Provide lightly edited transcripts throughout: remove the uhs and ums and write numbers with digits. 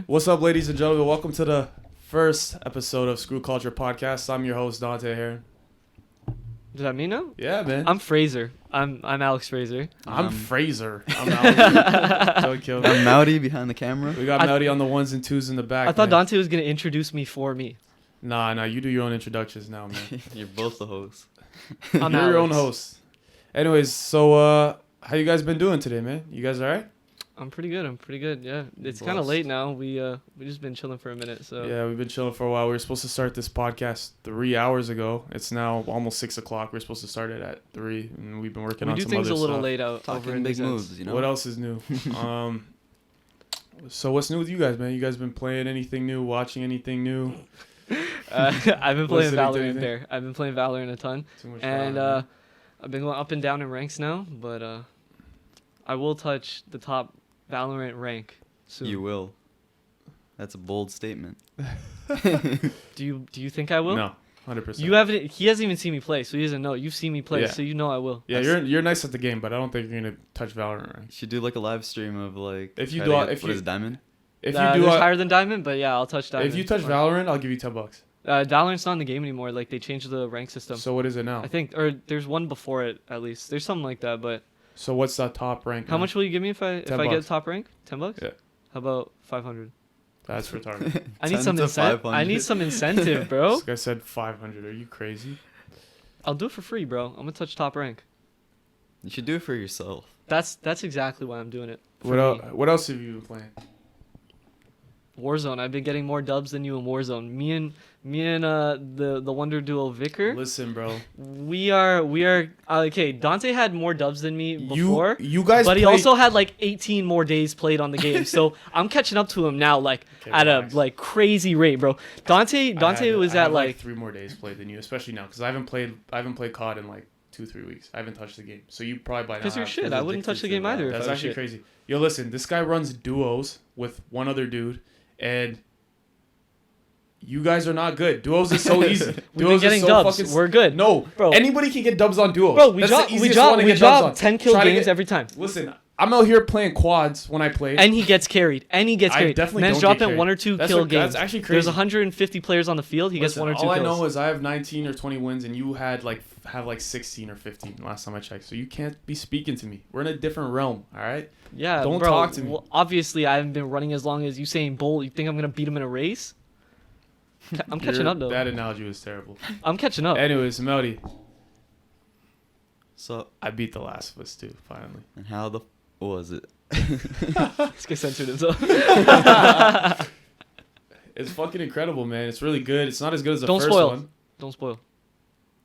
What's up, ladies and gentlemen? Welcome to the first episode of Screw Culture Podcast. I'm your host, Dante here. Does that mean now? Yeah, man. I'm Fraser. I'm Alex Fraser. I'm Fraser. I'm Alex. I'm Mauri behind the camera. We got Mauri on the ones and twos in the back. I thought man. Dante was going to introduce me for me. Nah, you do your own introductions now, man. You're both the hosts. I'm You're your own Alex. host. Anyways, so how you guys been doing today, man? You guys all right? I'm pretty good. Yeah. It's kind of late now. We just been chilling for a minute, so. Yeah, we've been chilling for a while. We were supposed to start this podcast 3 hours ago. It's now almost 6 o'clock. We're supposed to start it at 3, and we've been working on some other stuff. We do things a little late out over Talking in big these ends. moves, you know. What else is new? So what's new with you guys, man? You guys been playing anything new? Watching anything new? I've been playing Listening to Valorant anything? there. I've been playing Valorant a ton, Too much and Valorant. I've been going up and down in ranks now. But I will touch the top Valorant rank soon. You will. That's a bold statement. Do you think I will? No, 100%. You haven't. He hasn't even seen me play, so he doesn't know. You've seen me play, Yeah. so you know I will. Yeah, you're nice at the game, but I don't think you're gonna touch Valorant. Right? You should do like a live stream of like. If you try do- to get- if what you- is it, Diamond? If There's you do, higher than Diamond, but yeah, I'll touch Diamond. if you touch Valorant, I'll give you $10. Valorant's not in the game anymore. Like they changed the rank system. So what is it now? I think, or there's one before it at least. There's something like that. But So what's that top rank? how now? much will you give me if I $10. get top rank? $10? Yeah. How about 500? That's retarded. I need some 10 to incentive. I 500. need some incentive, bro. This guy said 500. Are you crazy? I'll do it for free, bro. I'm gonna touch top rank. You should do it for yourself. That's exactly why I'm doing it. For What me. else? What else have you been playing? Warzone. I've been getting more dubs than you in Warzone. Me and the Wonder Duo Vicar. Listen, bro. We are okay. Dante had more dubs than me before. You guys. But he played- also had like 18 more days played on the game, so I'm catching up to him now, like Okay, at relax. a like crazy rate, bro. Dante was I at have, like 3 more days played than you, especially now because I haven't played COD in like 2-3 weeks. I haven't touched the game, so you probably by now. because you're have- shit. I wouldn't touch the game either. if That's I was actually shit. crazy. Yo, listen, this guy runs duos with one other dude, and you guys are not good. Duos is so easy. We've Duos been is getting so dubs. fucking We're good, No, bro. Anybody can get dubs on duos. Bro, we That's the drop easiest one to get dubs on. 10 kill Try to games get- every time, Listen, I'm out here playing quads when I play. and he gets carried. I definitely Man's don't get dropping carried. 1 or 2 That's kill what- that's games. actually There's crazy. 150 players on the field. He gets Listen, 1 or 2 all kills. I know is I have 19 or 20 wins, and you had have 16 or 15 last time I checked. So you can't be speaking to me. We're in a different realm, all right? Yeah, Don't bro, talk to me. Well, obviously, I haven't been running as long as Usain Bolt. You think I'm gonna beat him in a race? I'm catching up though. That analogy was terrible. I'm catching up. Anyways, Melody, So, I beat The Last of Us 2, finally. and how the what was it? This guy censored himself. It's fucking incredible, man. It's really good. It's not as good as the Don't first spoil. one. Don't spoil.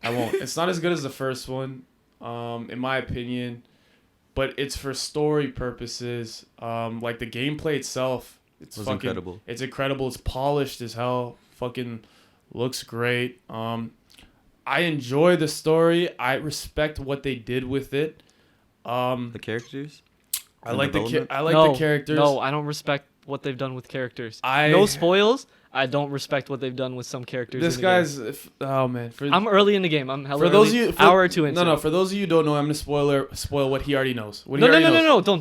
I won't. It's not as good as the first one, in my opinion. But it's for story purposes. Like the gameplay itself, it's Was fucking incredible. It's incredible. It's polished as hell. Fucking looks great. I enjoy the story. I respect what they did with it. The characters? I And like development? the characters. No, I don't respect what they've done with characters. I No spoils. I don't respect what they've done with some characters. This in the guy's oh man. I'm early in the game. I'm hella for those of early, you hour or two into. No, for those of you who don't know, I'm gonna spoil what he already knows. What he No, already knows. no.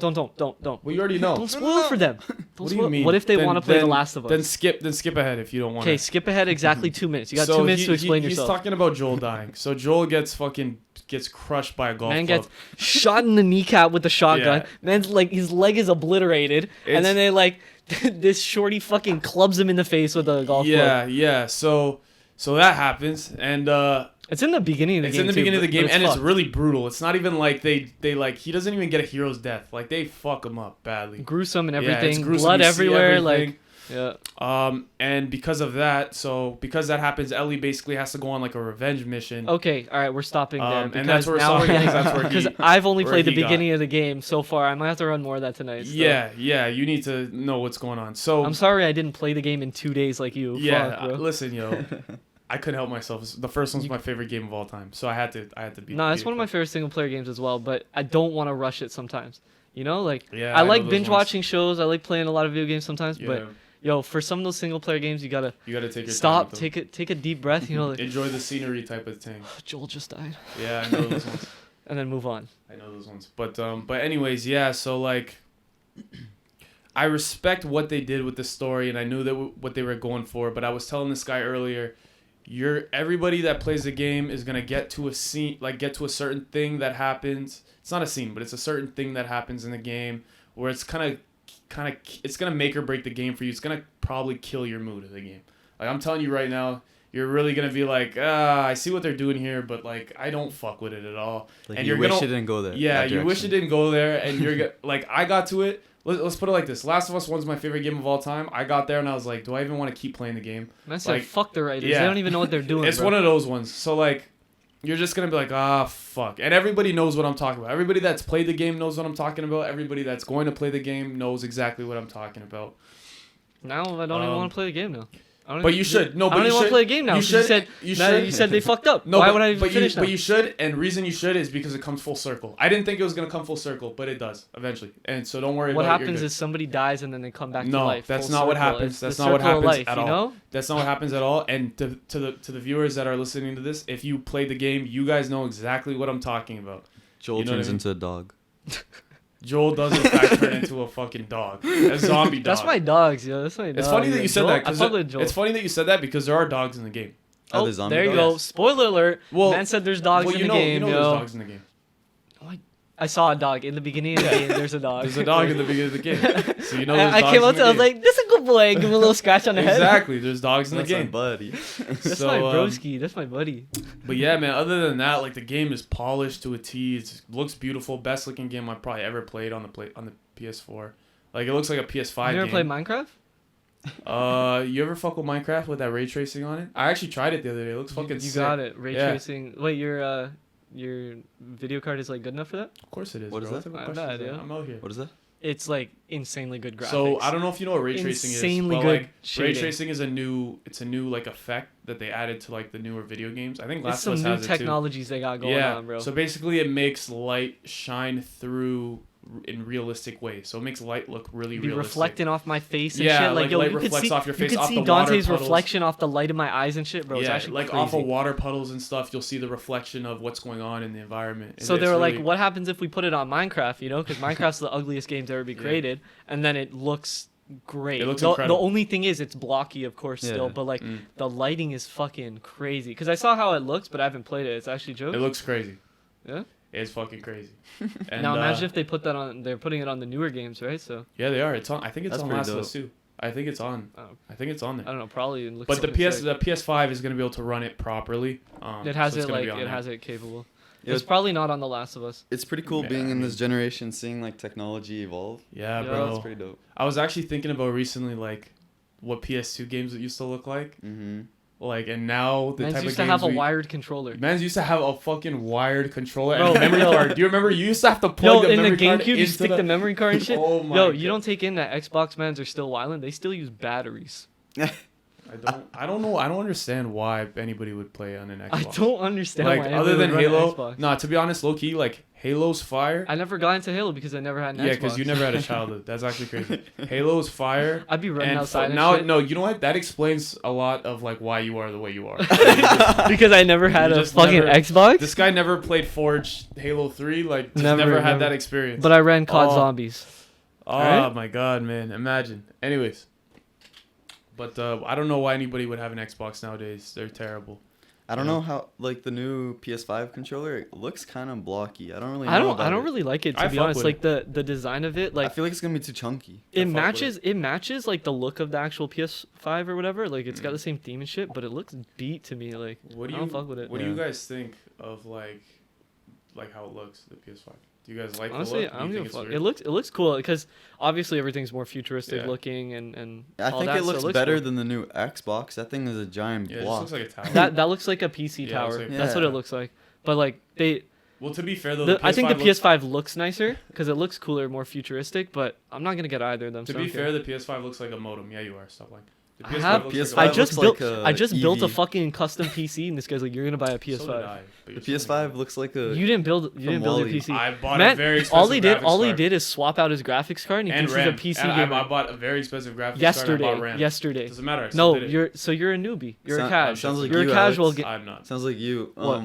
Don't. What you already know. Don't spoil it for them. Don't What do you spoil- mean? What if they Then- want to play The then- Last of Us? Then skip ahead if you don't want to. Okay, skip ahead exactly 2 minutes. You got 2 minutes to explain yourself. He's talking about Joel dying. So Joel gets crushed by a golf Man club. gets shot in the kneecap with a shotgun. Yeah. Man's like his leg is obliterated, and then they like this shorty fucking clubs him in the face with a golf club. Yeah. So that happens, and It's in the beginning of the it's game. in the too, beginning of the but game, and it's fucked. really brutal. It's not even like they like he doesn't even get a hero's death. Like they fuck him up badly. gruesome and Yeah, it's everything. gruesome. Blood You see everywhere. everything. Like yeah. And because of that, because that happens, Ellie basically has to go on like a revenge mission. Okay, all right, we're stopping there And that's where we're now stopping, 'cause that's where because I've only where played the he got. beginning of the game so far. I might have to run more of that tonight. So. Yeah, you need to know what's going on. So I'm sorry I didn't play the game in 2 days like you. yeah, Fuck, bro. listen, yo, I couldn't help myself. The first one's my favorite game of all time, so I had to beat. No, it's beat one of my it. favorite single player games as well, but I don't want to rush it sometimes. You know, like Yeah, I I know like those binge ones. watching shows. I like playing a lot of video games sometimes, Yeah, but yo, for some of those single player games, you gotta you gotta take your stop, time with them. take a deep breath. You know, like Enjoy the scenery type of thing. Joel just died, Yeah, I know those ones. and then move on. I know those ones. But anyways, yeah. So like, I respect what they did with the story, and I knew that what they were going for. But I was telling this guy earlier, everybody that plays the game is gonna get to a scene, like get to a certain thing that happens. It's not a scene, but it's a certain thing that happens in the game where it's kind of it's gonna make or break the game for you. It's gonna probably kill your mood of the game. Like I'm telling you right now, you're really gonna be like, I see what they're doing here, but like I don't fuck with it at all. Like and you you're wish gonna, it didn't go there. Yeah, you wish it didn't go there, and like I got to it. Let's put it like this: Last of Us 1's my favorite game of all time. I got there and I was like, do I even want to keep playing the game? I said, like, fuck the writers. yeah. They don't even know what they're doing. It's bro. one of those ones. So like, you're just gonna be like, fuck. And everybody knows what I'm talking about. Everybody that's played the game knows what I'm talking about. Everybody that's going to play the game knows exactly what I'm talking about. Now I don't even want to play the game now. But you should. No, I but don't you even want should. to play a game now. You should. You said they fucked up. No, Why but, would I even finish now? But you should, and reason you should is because it comes full circle. I didn't think it was gonna come full circle, but it does eventually. And so don't worry. What about happens is somebody dies and then they come back to life. No, that's Full not what circle. happens. It's That's the not what circle of happens life, at you all. know? That's not what happens at all. And to the viewers that are listening to this, if you played the game, you guys know exactly what I'm talking about. Joel You know turns what I mean? into a dog. Joel does in fact turn into a fucking dog, a zombie dog. That's my dogs, yo. That's my dog. It's funny that you said Joel, that. I 'Cause fuck with Joel. it's funny that you said that because there are dogs in the game. Are Oh, there zombie there you dogs? go. Spoiler alert. Well, Man said there's dogs in the game, you know yo. there's dogs in the game. I saw a dog in the beginning of the game. There's a dog. There's a dog in the beginning of the game, so you know there's I dogs came up in to the I was game. like, this is a good boy. Give him a little scratch on the head. Exactly, there's dogs in the That's my game. buddy. That's So, my broski. That's my buddy. But yeah, man. Other than that, like the game is polished to a T. It looks beautiful. Best looking game I've probably ever played on the PS4. Like it looks like a PS5 You ever game. played Minecraft? You ever fuck with Minecraft with that ray tracing on it? I actually tried it the other day. It looks fucking You sick. got it. Ray Yeah. tracing. Wait, your video card is like good enough for that? Of course it is. What is bro. that? What type Not of bad, question is that? yeah. I'm out here. What is that? It's like insanely good graphics. So I don't know if you know what ray tracing is. Insanely But good like ray shading. tracing is a new like effect that they added to like the newer video games. I think It's Last some of Us new has it too. technologies they got going Yeah. on, bro. So basically, it makes light shine through in realistic ways. So it makes light look really be realistic. reflecting off my face and Yeah, shit. Like, like yo, light you could reflects see, off your face, you could off see the water Dante's puddles. reflection off the light of my eyes and shit, bro. It's Yeah, actually like crazy. off of water puddles and stuff, you'll see the reflection of what's going on in the environment. So they It's were like, really- what happens if we put it on Minecraft, you know? Because Minecraft's the ugliest game to ever be Yeah. created. And then it looks great. It looks the incredible. only thing is it's blocky, of course, still. Yeah. But, like, Mm. the lighting is fucking crazy. Because I saw how it looks, but I haven't played it. It's actually jokes. It looks crazy. Yeah? It's fucking crazy. And, Now imagine if they put that on... They're putting it on the newer games, right? So, Yeah, they are. It's on. I think it's That's on pretty Last of dope. Us too. I think it's on. Oh. I think it's on I there. don't know. Probably it looks But the fucking sick. the PS5 is gonna be able to run it properly. It has so it's it, gonna like... be on It there. has it capable. Yeah, It's probably not on The Last of Us. It's pretty cool Yeah, being I in mean- this generation, seeing like technology evolve. Yeah, Yeah, bro. That's pretty dope. I was actually thinking about recently, like, what PS2 games it used to look like. Mm-hmm. Like, and now the Mans type used of to games have a wired controller. Mans used to have a fucking wired controller Bro, and a memory yo. card. Do you remember? You used to have to Yo, plug the in the memory card GameCube, you into stick the memory card and shit. Oh my Yo, God. you don't take in that Xbox mans are still wildin'. They still use batteries. I don't know. I don't understand why anybody would play on an Xbox. I don't understand like why other than anybody would run an Halo. Xbox. Nah, to be honest, low key, like Halo's fire. I never got into Halo because I never had an Yeah, Xbox. because you never had a childhood. That's actually crazy. Halo's fire. I'd be running And outside and now, shit. no, you know what? That explains a lot of like why you are the way you are. Because I never had You a just fucking never- Xbox. This guy never played Forge Halo 3. Like, just Never, never had never. that experience. But I ran COD Oh. Zombies. Oh Right? my god, man! Imagine. Anyways, but I don't know why anybody would have an Xbox nowadays. They're terrible. I don't Yeah. know how like the new PS5 controller it looks kind of blocky. I don't really. I know don't. about I don't it. really like it I to be fuck honest. with Like the design of it, I like feel like it's gonna be too chunky. it fuck with matches. It matches like the look of the actual PS5 or whatever. Like it's got the same theme and shit, but it looks beat to me. Like What do I you don't fuck with it. What do you Yeah. guys think of like how it looks, the PS5? Do you guys like Honestly, the look? I Do don't you give think a it's fuck. weird? It looks cool because obviously everything's more futuristic Yeah. looking and I all think that, it so looks looks better cool. than the new Xbox. That thing is a giant Yeah, it just block. looks like a tower. that looks like a PC Yeah, it tower. looks like- That's what Yeah. it looks like. But like they, Well, to be fair though, I think the looks- PS5 looks nicer because it looks cooler, more futuristic. But I'm not gonna get either of them. To so I be don't care. fair, the PS5 looks like a modem. Yeah, you are. Stop lying. The I have- looks PS5 like I a just looks built. like a I just built a EV. fucking custom PC, and this guy's like, "You're gonna buy a So did PS5." I, but The you're still PS5 looks like a. You didn't build. You didn't build a Wall-E. PC. I bought a Man, very expensive all he did. graphics All he card. did is swap out his graphics card, and he and thinks RAM. he's a PC and gamer. I bought a very expensive graphics Yesterday. card. I bought RAM. Yesterday. Doesn't matter. I still No, did it. you're a newbie. You're a Sound- cash. sounds like you're you, a casual. Alex. I'm not. Sounds like you. What?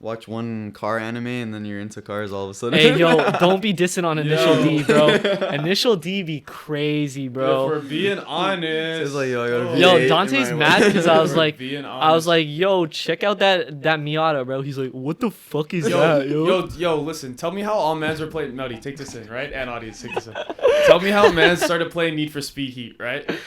watch one car anime and then you're into cars all of a sudden. Hey, yo, don't be dissing on Initial Yo. D, bro. Initial D be crazy, bro. If we're being honest. It's like, yo, I got a Oh. V8 Yo, in Dante's my- mad because I was We're like, being I was honest. like, yo, check out that Miata, bro. He's like, what the fuck is Yo, that, yo? yo, listen. Tell me how all mans were playing. Melody, take this in, right? And audience, take this in. Tell me how mans started playing Need for Speed Heat, right? and-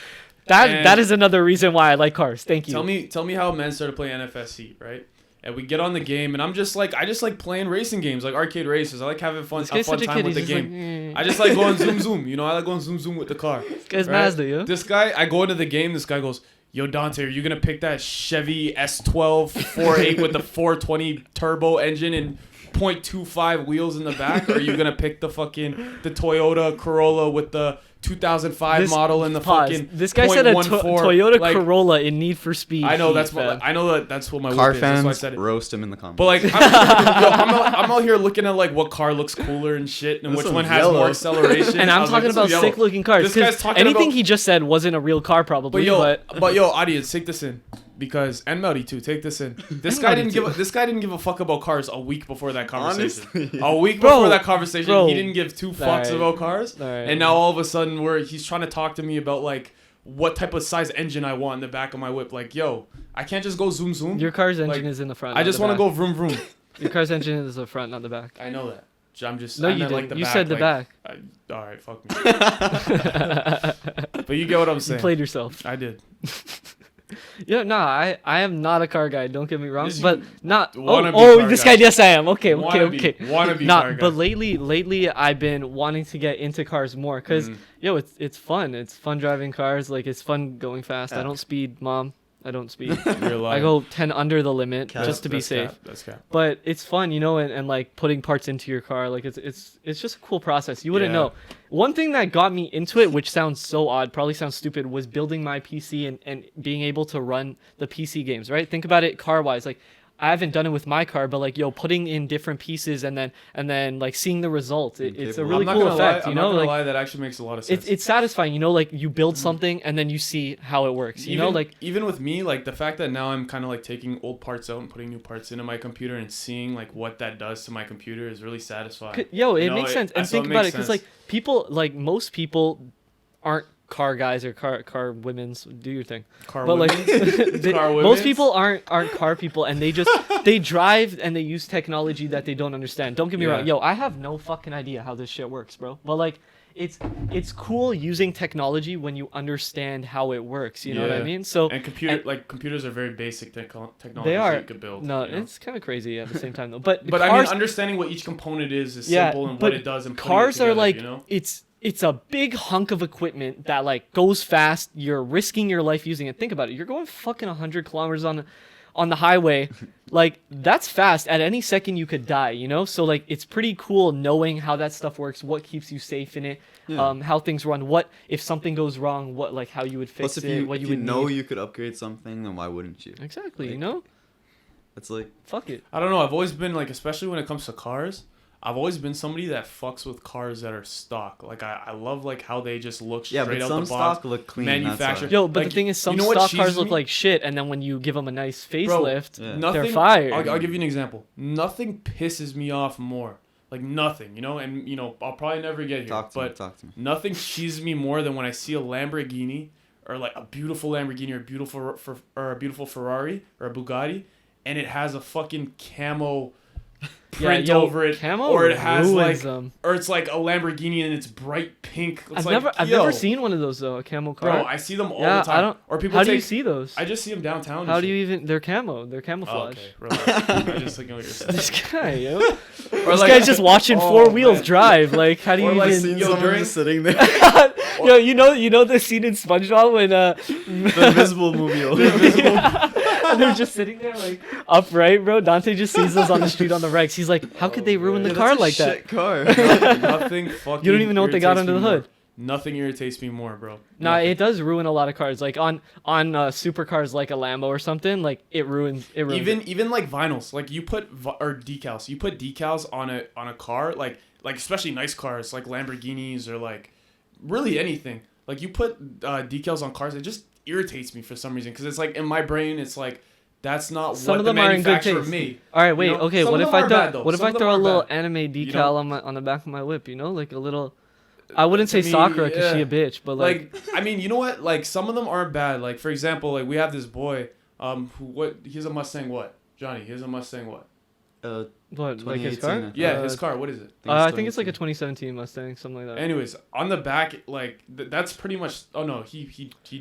That is another reason why I like cars. Thank you. Tell me how men started playing NFS Heat, right? And we get on the game, and I just like playing racing games, like arcade races. I like having fun, This a guy's fun such a time kid. with the He's just game. like, I just like going zoom zoom. You know, I like going zoom zoom with the car. This guy's right? Mazda, yo. This guy, I go into the game. This guy goes, "Yo, Dante, are you gonna pick that Chevy S12 4.8 with the 420 turbo engine and 0.25 wheels in the back, or are you gonna pick the Toyota Corolla with the 2005 model and the pause. fucking This guy said a 0.14, Toyota like, Corolla in Need for Speed. I know Heat, that's fam. that's what my Car whip is. That's why I fans, said it. roast him in the comments. But like, I'm out here looking at like what car looks cooler and shit, and This which one's one has yellow. more acceleration. And I I'm was like, talking this about one's yellow. sick looking cars. This guy's 'Cause talking anything about- he just said wasn't a real car, probably. But yo, audience, take this in, because and Melody too, take this in. This guy didn't give a fuck about cars a week before that conversation. Honestly. A week Bro, before that conversation, bro. he didn't give two fucks Alright. about cars. Alright. And now all of a sudden, he's trying to talk to me about like what type of size engine I want in the back of my whip. Like, yo, I can't just go zoom zoom. Your car's engine Like, is in the front. I not just the want to back. go vroom vroom. Your car's engine is the front, not the back. I know that. I'm just. No, I you meant, didn't. like, the You back, said the like, back. all right, fuck me. But you get what I'm You saying. played yourself. I did. Yeah, I am not a car guy. Don't get me wrong, Yes, you but not. wanna be Oh, car this guy. guy. Yes, I am. Okay. Wanna be Not, car guy. but lately I've been wanting to get into cars more because yo, it's fun. It's fun driving cars. Like it's fun going fast. I Yeah. don't speed, mom. I don't speed. You're lying. I go 10 under the limit Cap. just to be That's safe. cap. That's cap. But it's fun, you know, and like putting parts into your car, like it's just a cool process. You wouldn't Yeah. know. One thing that got me into it, which sounds so odd, probably sounds stupid, was building my PC and being able to run the PC games, right? Think about it car wise. Like I haven't done it with my car, but like yo, putting in different pieces and then like seeing the results. It's a I'm really I'm not cool gonna effect, lie. you I'm know? not gonna Like lie. That actually makes a lot of sense. it's satisfying, you know, like you build something and then you see how it works. You know, like even with me, like the fact that now I'm kind of like taking old parts out and putting new parts into my computer and seeing like what that does to my computer is really satisfying. Yo, You it know, makes sense. And so think about it, makes because sense. like people, like most people, aren't car guys or car women's. Do your thing. Car But like, women? they- Car most women's? people aren't car people, and they drive and they use technology that they don't understand. Don't get me Yeah. wrong. Yo, I have no fucking idea how this shit works, bro. But like, it's cool using technology when you understand how it works. You know what I Yeah. mean? So And computers are very basic technology they are. that you could build. No, you know? it's kind of crazy at the same time though. But But I cars, mean, understanding what each component is yeah, simple and but what it does. And putting cars it together, are like you know? it's a big hunk of equipment that like goes fast. You're risking your life using it. Think about it. You're going fucking 100 kilometers on the highway. Like that's fast. At any second you could die, you know? So like it's pretty cool knowing how that stuff works, what keeps you safe in it, Yeah. how things run, what if something goes wrong, what like how you would fix Plus, if it, you, what if you you would know need. you could upgrade something, then why wouldn't you? Exactly, you Like- know? It's like, Fuck it. I don't know. I've always been like, especially when it comes to cars, I've always been somebody that fucks with cars that are stock. Like I love like how they just look yeah, straight but out some the box. stock look clean. that's manufactured. why. Yo, but Like, the thing is, some you know what stock cars cheeses look me? like shit, and then when you give them a nice Bro, facelift, Yeah. Nothing, they're fired. I'll give you an example. Nothing pisses me off more. Like nothing, you know, and you know, I'll probably never get here. Talk to me. but Talk to me. nothing cheeses me more than when I see a Lamborghini or like a beautiful Lamborghini or a beautiful Ferrari or a Bugatti, and it has a fucking camo print yo, over it, camo or it has ruins like, them. or it's like a Lamborghini and it's bright pink. It's I've yo, never seen one of those though, a camo car. Bro, I see them all yeah, the time. I don't. Or people How take. do you see those? I just see them downtown. and How do shit. you even? They're camo. They're Oh, camouflage. okay, relax. I just thinking what you're saying. This guy, yo. Or This like- guy's just watching Oh, four wheels man. drive. Like, how do you Or like even? Seen yo, someone during- just sitting there. Yo, you know the scene in SpongeBob when the invisible movie. and they're just sitting there like upright, bro. Dante just sees those on the street on the regs. He's like, how could they ruin the Yeah, car that's a like that? shit car. Nothing fucking. You don't even know what they got irritates under the me more. hood. Nothing irritates me more, bro. Nah, Nothing. it does ruin a lot of cars. Like on supercars like a Lambo or something. Like it ruins. Even like vinyls, like you put or decals. You put decals on a car, like especially nice cars like Lamborghinis or like really anything. Like you put decals on cars, it just irritates me for some reason because it's like in my brain it's like That's not Some what of the them are in good manufacturer taste. made. All right, wait. You know? Okay, Some what of if them I are throw? bad, though. What if Some I of them throw a are little bad. anime decal know? on the back of my whip? You know, like a little. I wouldn't say To me, Sakura because she yeah. a bitch, but like I mean, you know what? Like some of them aren't bad. Like for example, like we have this boy, he's a Mustang what? Johnny, he's a Mustang what? what, like his car? 2018, Yeah, his car. What is it? I think it's like a 2017 Mustang, something like that. Anyways, on the back, like that's pretty much. Oh no, he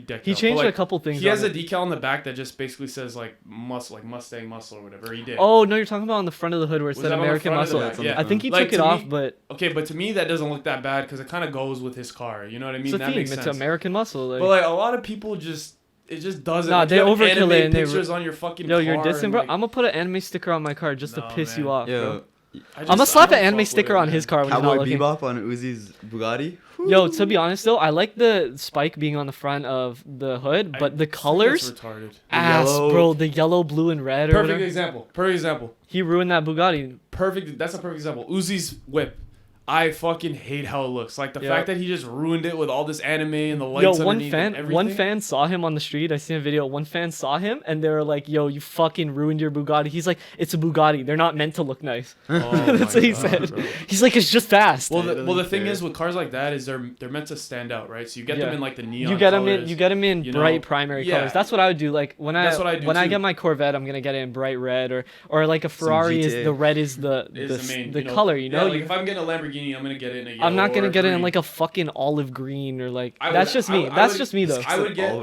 decked. He out. changed But, like, a couple things. He has on a it. decal on the back that just basically says like Mustang muscle or whatever. He did. Oh no, you're talking about on the front of the hood where it Was said that on the American front of the Muscle. back? Yeah. I think he Like, took it to off, me- but Okay, but to me that doesn't look that bad because it kind of goes with his car. You know what I mean? it's a That theme. makes It's sense. American Muscle. Like, But like a lot of people just. It just doesn't. Nah, like, they you have overkill anime it and they pictures on your fucking yo, car. you're dissing, and, bro. like, I'm gonna put an anime sticker on my car just to Nah, piss man. you off, bro. Yo, I'm gonna slap I an don't anime fuck with sticker it, on man. his car when he's not Cowboy looking. Bebop on Uzi's Bugatti. Yo, to be honest though, I like the spike being on the front of the hood, but the That's colors, retarded. ass, yellow- bro. The yellow, blue, and red. Or Perfect whatever. example. Perfect example. He ruined that Bugatti. Perfect. That's a perfect example. Uzi's whip. I fucking hate how it looks. Like the Yeah. fact that he just ruined it with all this anime and the Yo, lights underneath and everything. one fan saw him on the street. I seen a video. One fan saw him, and they were like, "Yo, you fucking ruined your Bugatti." He's like, "It's a Bugatti. They're not meant to look nice." Oh That's my what he God, said. bro. He's like, "It's just fast." Well, I the don't thing care. is with cars like that is they're meant to stand out, right? So you get them Yeah. in like the neon. You get them colors. in. You get them in you know? bright primary Yeah. colors. That's what I would do. Like when That's what I do when I too. get my Corvette, I'm gonna get it in bright red or like a Ferrari is GTA. the red is the Is the main, the you know? color. You know, Yeah, like if I'm getting a Lamborghini, I'm gonna get it in a yellow. I'm not gonna or get it in green. like a fucking olive green or like. I That's would- just I me. would- I That's would- just me though. I would get a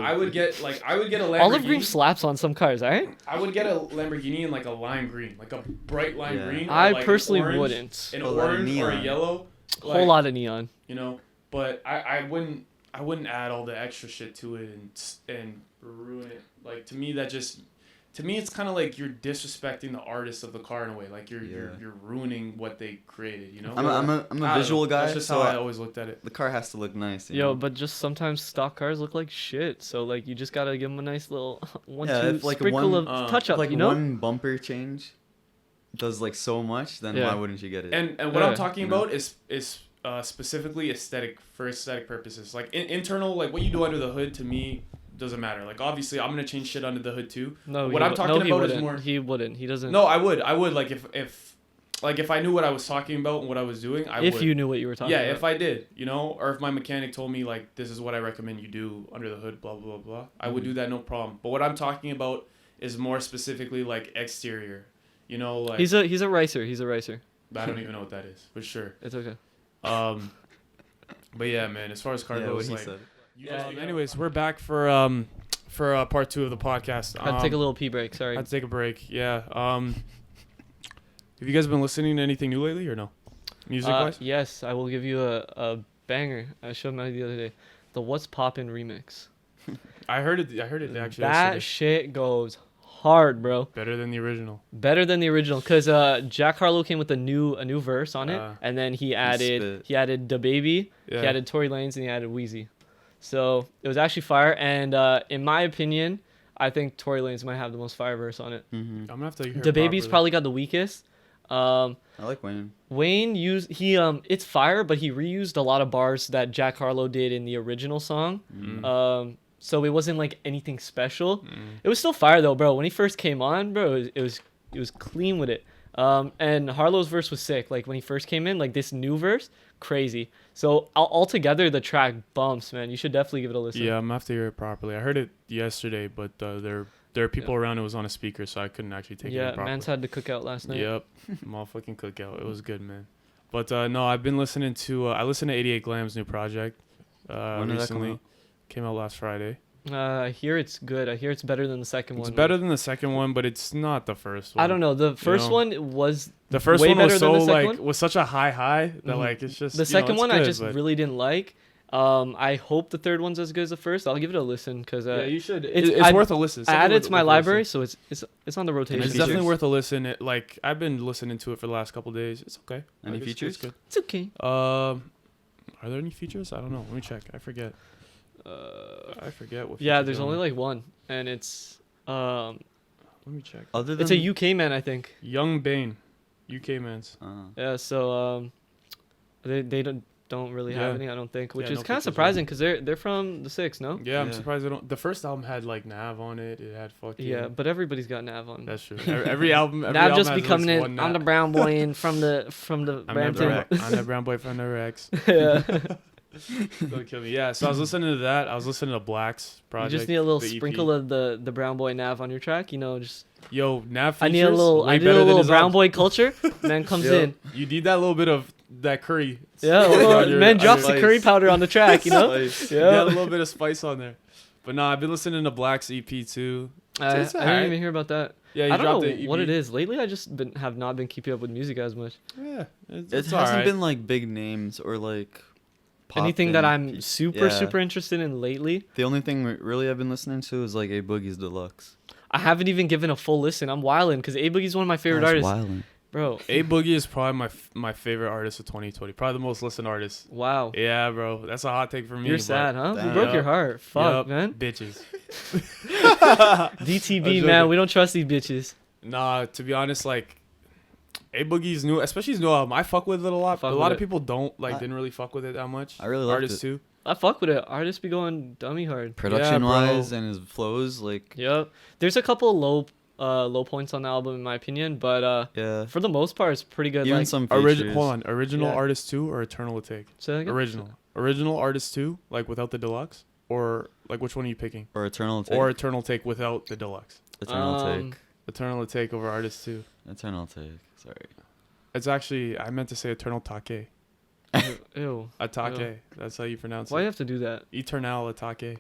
Lamborghini. Olive green slaps on some cars, alright? I would get a Lamborghini in like a lime green, like a bright lime Yeah. green. or I like personally orange, wouldn't. An A lot of orange or a neon. yellow. Whole lot of neon. You know, but I wouldn't add all the extra shit to it and ruin it. Like to me it's kind of like you're disrespecting the artist of the car in a way. Like you're ruining what they created. You know. I'm a I don't visual know. guy, That's just so how I always looked at it. the car has to look nice. you Yo, know? but just sometimes stock cars look like shit. So like you just gotta give them a nice little Yeah, two if, like, sprinkle one- of touch If, up. like You know. one bumper change does like so much, then Yeah. why wouldn't you get it? And what Yeah. I'm talking You know? about is specifically aesthetic purposes. Like internal, like what you do under the hood to me doesn't matter. Like obviously I'm gonna change shit under the hood too. No, What he I'm wou- talking no, he about is wouldn't. more. He wouldn't. He doesn't. No, I would like if I knew what I was talking about and what I was doing, I if would. you knew what you were talking Yeah, about. if I did, you know, or if my mechanic told me like this is what I recommend you do under the hood, blah blah blah blah, I would do that no problem. But what I'm talking about is more specifically like exterior, you know, like He's a racer. He's a racer. I don't even know what that is, but sure. It's okay. But yeah, man, as far as car yeah, what goes, he like. said. Anyways, we're back for part 2 of the podcast. Had to take a little pee break. Sorry. Had to take a break. Yeah. Have you guys been listening to anything new lately or no? Music wise? Yes, I will give you a banger. I showed Maddie the other day. The What's Poppin' remix. I heard it actually. That yesterday. shit goes hard, bro. Better than the original. Better than the original, cause Jack Harlow came with a new verse on it, and then he spit. added DaBaby, Yeah. he added Tory Lanez, and he added Wheezy. So it was actually fire, and in my opinion, I think Tory Lanez might have the most fire verse on it. Mm-hmm. I'm gonna have to hear it DaBaby's properly. probably got the weakest. I like Wayne. Wayne used it's fire, but he reused a lot of bars that Jack Harlow did in the original song. Mm. So it wasn't like anything special. It was still fire though, bro. When he first came on, bro, it was clean with it. And Harlow's verse was sick. Like when he first came in, like this new verse, crazy. So altogether, the track bumps, man. You should definitely give it a listen. Yeah, I'm gonna have to hear it properly. I heard it yesterday, but there are people around. It was on a speaker, so I couldn't actually take it in Yeah, properly. man's had to cook out last night. Yep, motherfucking cookout. It was good, man. But no, I've been listening to. I listened to 88 Glam's new project. When did that come Recently, out? came out last Friday. I hear it's good. I hear it's better than the second one. It's better than the second one, but it's not the first one. I don't know. The first know? one was The first way one was better than so the second like one? was such a high that Mhm. like it's just the second it's one. I good, just but- really didn't like. I hope the third one's as good as the first. I'll give it a listen because yeah, you should. it's- It's I- worth a listen. It's I definitely added it to my worth a library, listen. so it's on the rotation. It's Any definitely features? worth a listen. It like I've been listening to it for the last couple days. It's okay. Any Like, features? It's good. It's okay. Are there any features? I don't know. Let me check. I forget. I forget what. Yeah, features there's are only on like one, and it's Let me check. Other than it's a UK man, I think. Young Bane, UK man's. Yeah, so they don't. don't really have Yeah. any, I don't think, which Yeah, is no kind of features, surprising because they're from the 6, no? Yeah, I'm Yeah. surprised they don't. The first album had like Nav on it. It had fucking. Yeah, but everybody's got Nav on. That's true. Every album. Every Nav album just has becoming at least it. one I'm the Nav. brown boy in from the I'm Brampton. that brown boy from the Rex. Yeah. Don't kill me. Yeah, so I was listening to that. I was listening to Black's You project. just need a little the EP. sprinkle of the brown boy Nav on your track, you know. Just Yo, Nav features. I need a little, way I need better a than little his brown album. boy culture. Man comes Yo. in. You need that little bit of that curry. Yeah, On well, your- man on drops your- the curry powder on the track, you know. Spice. You got a Yeah. little bit of spice on there. But no, I've been listening to Black's EP too. I It's didn't alright. even hear about that. Yeah, he I don't dropped know the EP. what it is. Lately, I just have not been keeping up with music as much. Yeah, It it's hasn't alright. been like big names or like Anything that poppin'. I'm super Yeah. super interested in lately, The only thing really I've been listening to is like A Boogie's Deluxe. I haven't even given a full listen. I'm wildin' because A Boogie's one of my favorite artists, Wildin'. bro. A Boogie is probably my favorite artist of 2020. Probably the most listened artist. Wow, Yeah, bro, that's a hot take for me. you're but- sad, huh? We Damn. broke your heart. Fuck, Yup, man. bitches. DTB, I'm man. joking. We don't trust these bitches. Nah, to be honest, like A Boogie's new, especially his new album, I fuck with it a lot. But Fuck a lot with of it. people don't didn't really fuck with it that much. I really liked artists it. too. I fuck with it. Artists be going dummy hard. Production bro. wise and his flows, like Yep. There's a couple low points on the album in my opinion, but yeah. for the most part, it's pretty good. Even Like, some features. Original Yeah. artist 2 or Eternal Take? say that again? Original artist 2, like without the deluxe, or like which one are you picking? Or Eternal Take. Or Eternal Take without the deluxe? Eternal Um, Take. Eternal Take over artist 2. Eternal Take. Sorry. It's actually, I meant to say Eternal Take. Ew. Atake. Ew. That's how you pronounce Why do you it. have to do that? Eternal Atake.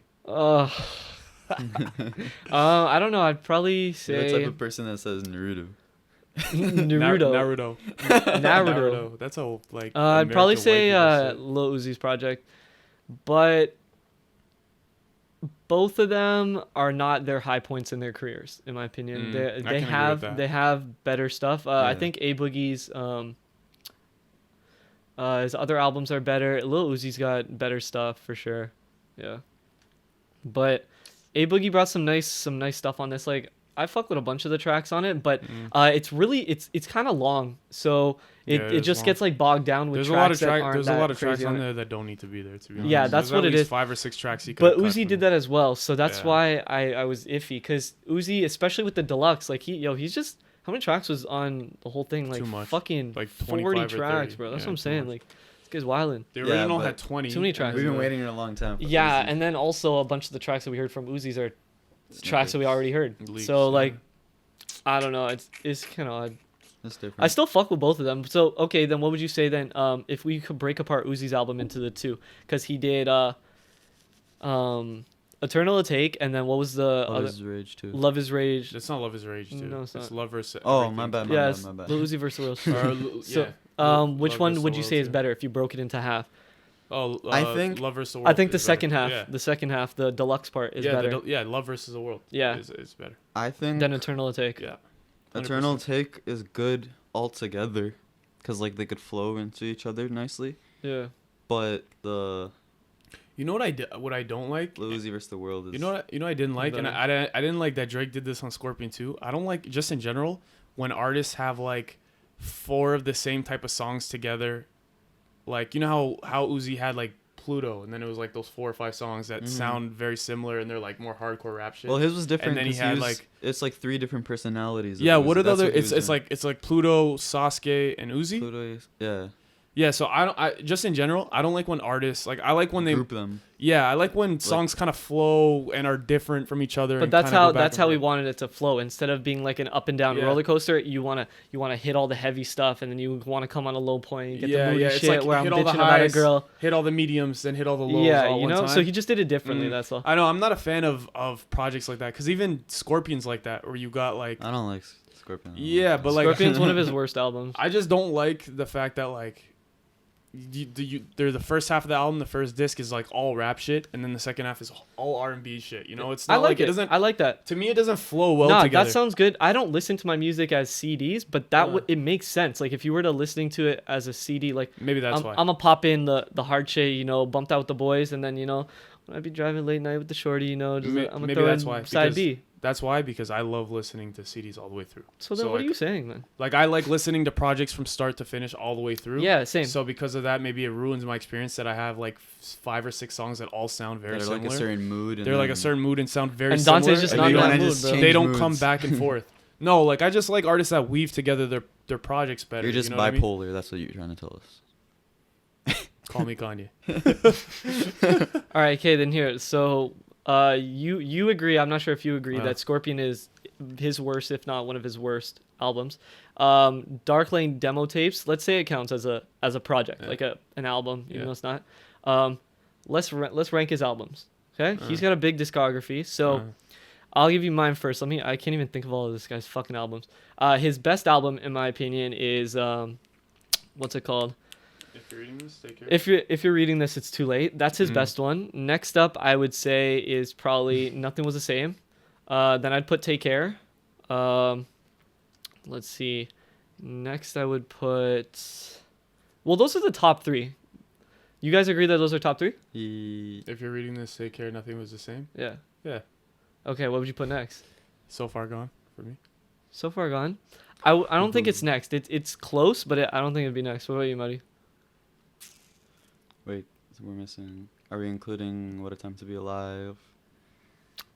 I don't know. I'd probably You're the say type of person that says Naruto. Naruto. Naruto. That's a like. I'd probably American say white people Lil Uzi's project, but both of them are not their high points in their careers, in my opinion. I They can agree with have that. they have better stuff. I Yeah. think A Boogie's his other albums are better. Lil Uzi's got better stuff for sure. Yeah, but A Boogie brought some nice stuff on this. Like I fuck with a bunch of the tracks on it, but it's really it's kind of long, so Yeah, it it's just long. gets like bogged down with There's a lot tracks of that tracks. aren't There's a that lot of tracks crazy on it. there that don't need to be there. To be honest. Yeah, that's There's what at it least is. 5 or 6 tracks you could. But Uzi did that as well, so that's Yeah. why I was iffy because Uzi, especially with the deluxe, like he's just how many tracks was on the whole thing? Like Too much. fucking Like 40 25 or tracks, 30. bro. That's Yeah, what I'm too saying. much. Like this guy's wildin'. The Yeah, original but had 20. too many tracks. We've been Yeah. waiting a long time. For Yeah, Uzi. and then also a bunch of the tracks that we heard from Uzi's are Snippets. tracks that we already heard. Leaks, So yeah. like, I don't know. It's kind of odd. That's different. I still fuck with both of them. So okay, then what would you say then? If we could break apart Uzi's album into the two, because he did Eternal Take, and then what was the Love other? is Rage too. Love is Rage. It's not Love is Rage, too. No, it's It's not. Love versus. Oh, Everything. my bad. Yeah, My it's bad. My bad. Lil Uzi versus Will. Or, So, yeah. which Love one versus would the you World, say is too. better if you broke it into half? Oh, I think- Love versus the World. I think the is better. second half, Yeah. the second half, the deluxe part is yeah, better Love versus the World. Yeah. is better. I think than Eternal Take. Yeah. Eternal 100%. Take is good altogether, cause like they could flow into each other nicely. Yeah. But the You know what I don't like? Lil Uzi vs the World is. You know what I didn't like, and Better. I didn't like that Drake did this on Scorpion too. I don't like just in general when artists have like 4 of the same type of songs together. Like you know how Uzi had like Pluto, and then it was like those 4 or 5 songs that sound very similar, and they're like more hardcore rap shit. Well, his was different. And then he 'cause had, was- like- it's like 3 different personalities. of Yeah, Uzi. what are the That's other? he It's was doing. it's like Pluto, Sasuke, and Uzi. Pluto is, yeah. Yeah, so I just in general, I don't like when artists like I like when they Group them. yeah, I like when songs kind of flow and are different from each other. But and that's kinda go back that's and how we forth. wanted it to flow. Instead of being like an up and down Yeah. roller coaster, you wanna hit all the heavy stuff, and then you wanna come on a low point and get Yeah, the moody yeah, it's shit like where I'm hit all the bitching about a highs, girl. hit all the mediums, then hit all the lows. Yeah, all you one know. time. So he just did it differently. Mm. That's all. I know I'm not a fan of projects like that because even Scorpion's like that where you got like I don't like Scorpion. yeah, but like Scorpion's one of his worst albums. I just don't like the fact that like they're the first half of the album, the first disc is like all rap shit, and then the second half is all R&B shit. You know, it's not I like it it. doesn't. I like that. To me, it doesn't flow well Nah, together. that sounds good. I don't listen to my music as CDs, but that it makes sense. Like if you were to listening to it as a CD, like Maybe that's I'm why. gonna pop in the hard shit, you know, bumped out with the boys, and then when I be driving late night with the shorty, just I'm gonna Maybe throw that's in why, side because B. That's why, because I love listening to CDs all the way through. So then, what like, are you saying then? Like, I like listening to projects from start to finish all the way through. Yeah, same. So because of that, maybe it ruins my experience that I have like 5 or 6 songs that all sound very They're similar. like a certain mood. And They're like a certain mood and sound very And similar. Dante's just and not they in don't- that mood, just bro. change They don't moods. come back and forth. No, like I just like artists that weave together their projects better. You're just you know what I mean? bipolar. That's what you're trying to tell us. Call me Kanye. All right, okay, then here. So, you agree? I'm not sure if you agree that Scorpion is his worst, if not one of his worst albums. Dark Lane demo tapes. Let's say it counts as a project, like an album, even though it's not. Let's rank his albums. Okay, he's got a big discography, so I'll give you mine first. I can't even think of all of this guy's fucking albums. His best album, in my opinion, is what's it called? If you're reading this, take care. If you're reading this, it's too late. That's his best one. Next up, I would say is probably Nothing Was the Same. Then I'd put Take Care. Let's see. Next, I would put. Well, those are the top 3. You guys agree that those are top 3? If you're reading this, take care. Nothing was the same. Yeah. Yeah. Okay, what would you put next? So Far Gone for me. So Far Gone. I don't think it's next. It's close, but I don't think it'd be next. What about you, Mauri? Wait, so we're missing. Are we including What a Time to Be Alive?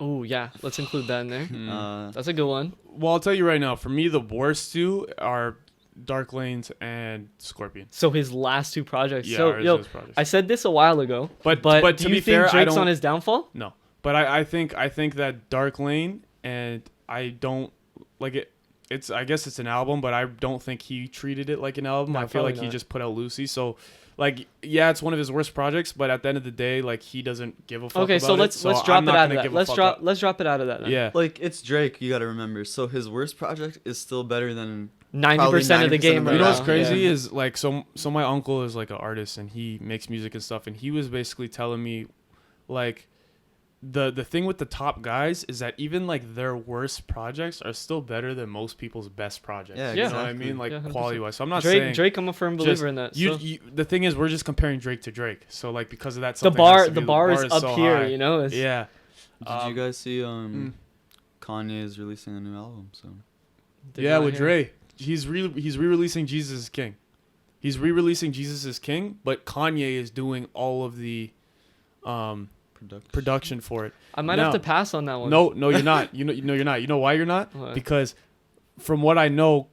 Oh yeah, let's include that in there. That's a good one. Well, I'll tell you right now. For me, the worst 2 are Dark Lanes and Scorpion. So his last 2 projects. Yeah, So ours yo, is projects. I said this a while ago. But do to you be think fair, I Drake's don't- on his downfall? No, but I think that Dark Lane, and I don't like it. It's I guess it's an album, but I don't think he treated it like an album. No, I feel like probably he not. just put out Lucy. So, like, yeah, it's one of his worst projects, but at the end of the day, like, he doesn't give a fuck. Okay, about so it, let's drop I'm it not out of gonna that. give a Let's fuck drop up. let's drop it out of that. Then. Yeah, Like, it's Drake, you gotta remember. So his worst project is still better than 90% of the 90% game of right you know now. what's crazy Yeah. is like so my uncle is like an artist and he makes music and stuff, and he was basically telling me like the thing with the top guys is that even like their worst projects are still better than most people's best projects. Yeah, You know what I exactly. mean? Like Yeah, 100%. quality wise. So I'm not saying Drake, I'm a firm believer just- in that. You, So. you the thing is we're just comparing Drake to Drake. So like because of that The something has bar to be- is up so here, high. you know. It's, Yeah. Did you guys see Kanye is releasing a new album? So Did Yeah, not with hear. Dre. He's re-releasing Jesus is King. He's re-releasing Jesus is King, but Kanye is doing all of the production for it. I might Now- have to pass on that one. No, you're not. You know, you're not. You know why you're not? Why? Because from what I know,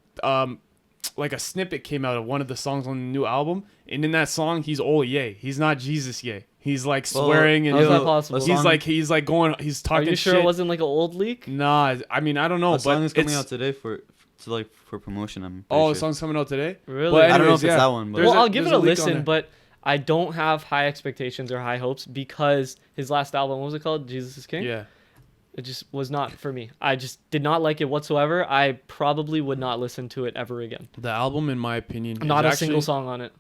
like a snippet came out of one of the songs on the new album, and in that song, he's all yay. He's not Jesus yay. He's like swearing and how's that Yo, possible? a he's song- like he's Are talking you sure shit. it wasn't like an old leak? Nah, I mean I don't know, a song but is coming it's out today for promotion. I'm pretty oh, sure. the song's coming out today. Really? But I don't know anyways, if it's yeah. that one, but There's Well, a- I'll give it there's a leak on listen, there. but I don't have high expectations or high hopes because his last album, what was it called? Jesus is King? Yeah. It just was not for me. I just did not like it whatsoever. I probably would not listen to it ever again. The album, in my opinion, Not is a single actually- song on it.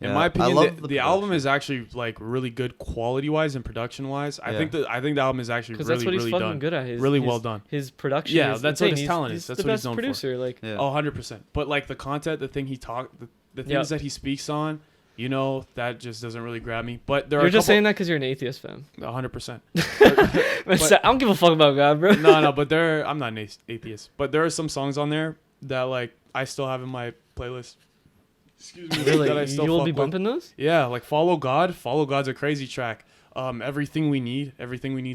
In Yeah, my I opinion, love the album production. is actually like really good quality wise and production wise. I Yeah. think the album is actually Because really that's what he's really fucking done. good at. His, Really his- well done. His production. Yeah, is that's what insane. his talent He's is. That's the what he's best known for. producer. Like, yeah. Oh, 100%. But like the content, the thing he talked, the things Yeah. that he speaks on, you know, that just doesn't really grab me. But there are you're just saying that because you're an atheist fan. 100%. I don't give a fuck about God, bro. No, but I'm not an atheist. But there are some songs on there that like I still have in my playlist. Excuse me. Really? That I still You will fuck be with. bumping those? Yeah, like Follow God. Follow God's a crazy track. Everything we need's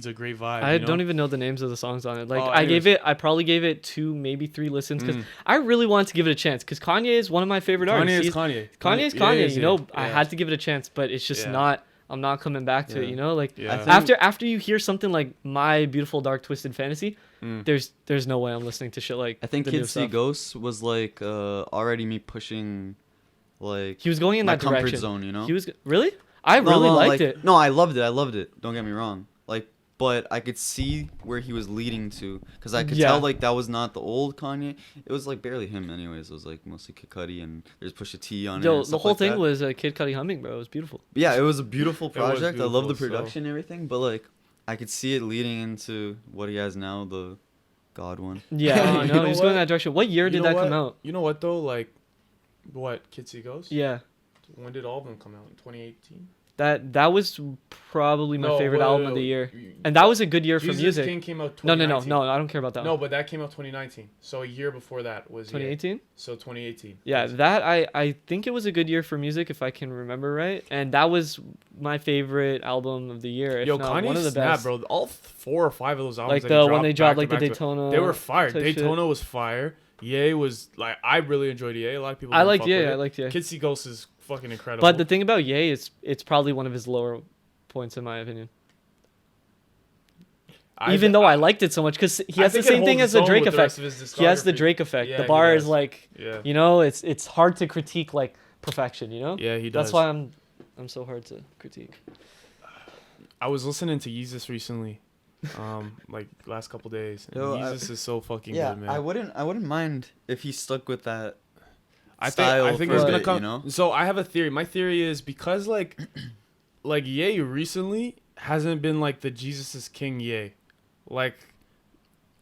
a great vibe. I you know? don't even know the names of the songs on it. Like Oh, I probably gave it 2, maybe 3 listens because I really wanted to give it a chance because Kanye is one of my favorite artists. Kanye. Kanye is Yeah, Kanye. he is, You know, yeah. I had to give it a chance, but it's just Yeah. not. I'm not coming back to it. Yeah. You know, like Yeah. I think- after you hear something like My Beautiful Dark Twisted Fantasy, there's no way I'm listening to shit like. I think the new Kids See stuff. Ghosts was like already me pushing, like He was going in my that comfort direction. zone, you know. He was really. I really liked like, it. No, I loved it. Don't get me wrong. Like, but I could see where he was leading to, because I could Yeah. tell like that was not the old Kanye. It was like barely him, anyways. It was like mostly Kid Cudi and there's Pusha T on it. Yo, and the stuff whole like thing that. was Kid Cudi humming, bro. It was beautiful. Yeah, it was a beautiful was project. I love the beautiful, so- production and everything, but like I could see it leading into what he has now, the God one. Yeah, You no, know he was going what? that direction. What year You did know that come what? out? You know what though? Like, what Kids See Ghosts? Yeah. When did all of them come out? In 2018. That was probably my No, favorite wait, album wait, of the wait. year, and that was a good year for Jesus music. King came out No, 2019. no, I don't care about that. No, one. but that came out 2019. So a year before that was 2018. So 2018. Yeah, Yes. that I think it was a good year for music if I can remember right, and that was my favorite album of the year. If Yo, not Kanye one of the snap, best. bro. All 4 or 5 of those albums. Like that he when they dropped like the back to back Daytona. they were fire. type Daytona shit. was fire. Ye was like, I really enjoyed Ye. A lot of people. I didn't liked fuck Ye. with it. I liked Ye. Kids See Ghosts is fucking incredible. But the thing about Ye is it's probably one of his lower points in my opinion. Even though I liked it so much, because he has the think it same thing holds as the its own Drake with the rest effect. of his He has the discography. Drake effect. Yeah, The he bar does. is like, Yeah. you know, it's hard to critique like perfection. You know. Yeah, he does. That's why I'm so hard to critique. I was listening to Yeezus recently, like last couple days. And Yo, Yeezus is so fucking Yeah, good, man. I wouldn't mind if he stuck with that I style think for it's a gonna bit, come. you know? So I have a theory. My theory is because like Ye recently hasn't been like the Jesus is King Ye, like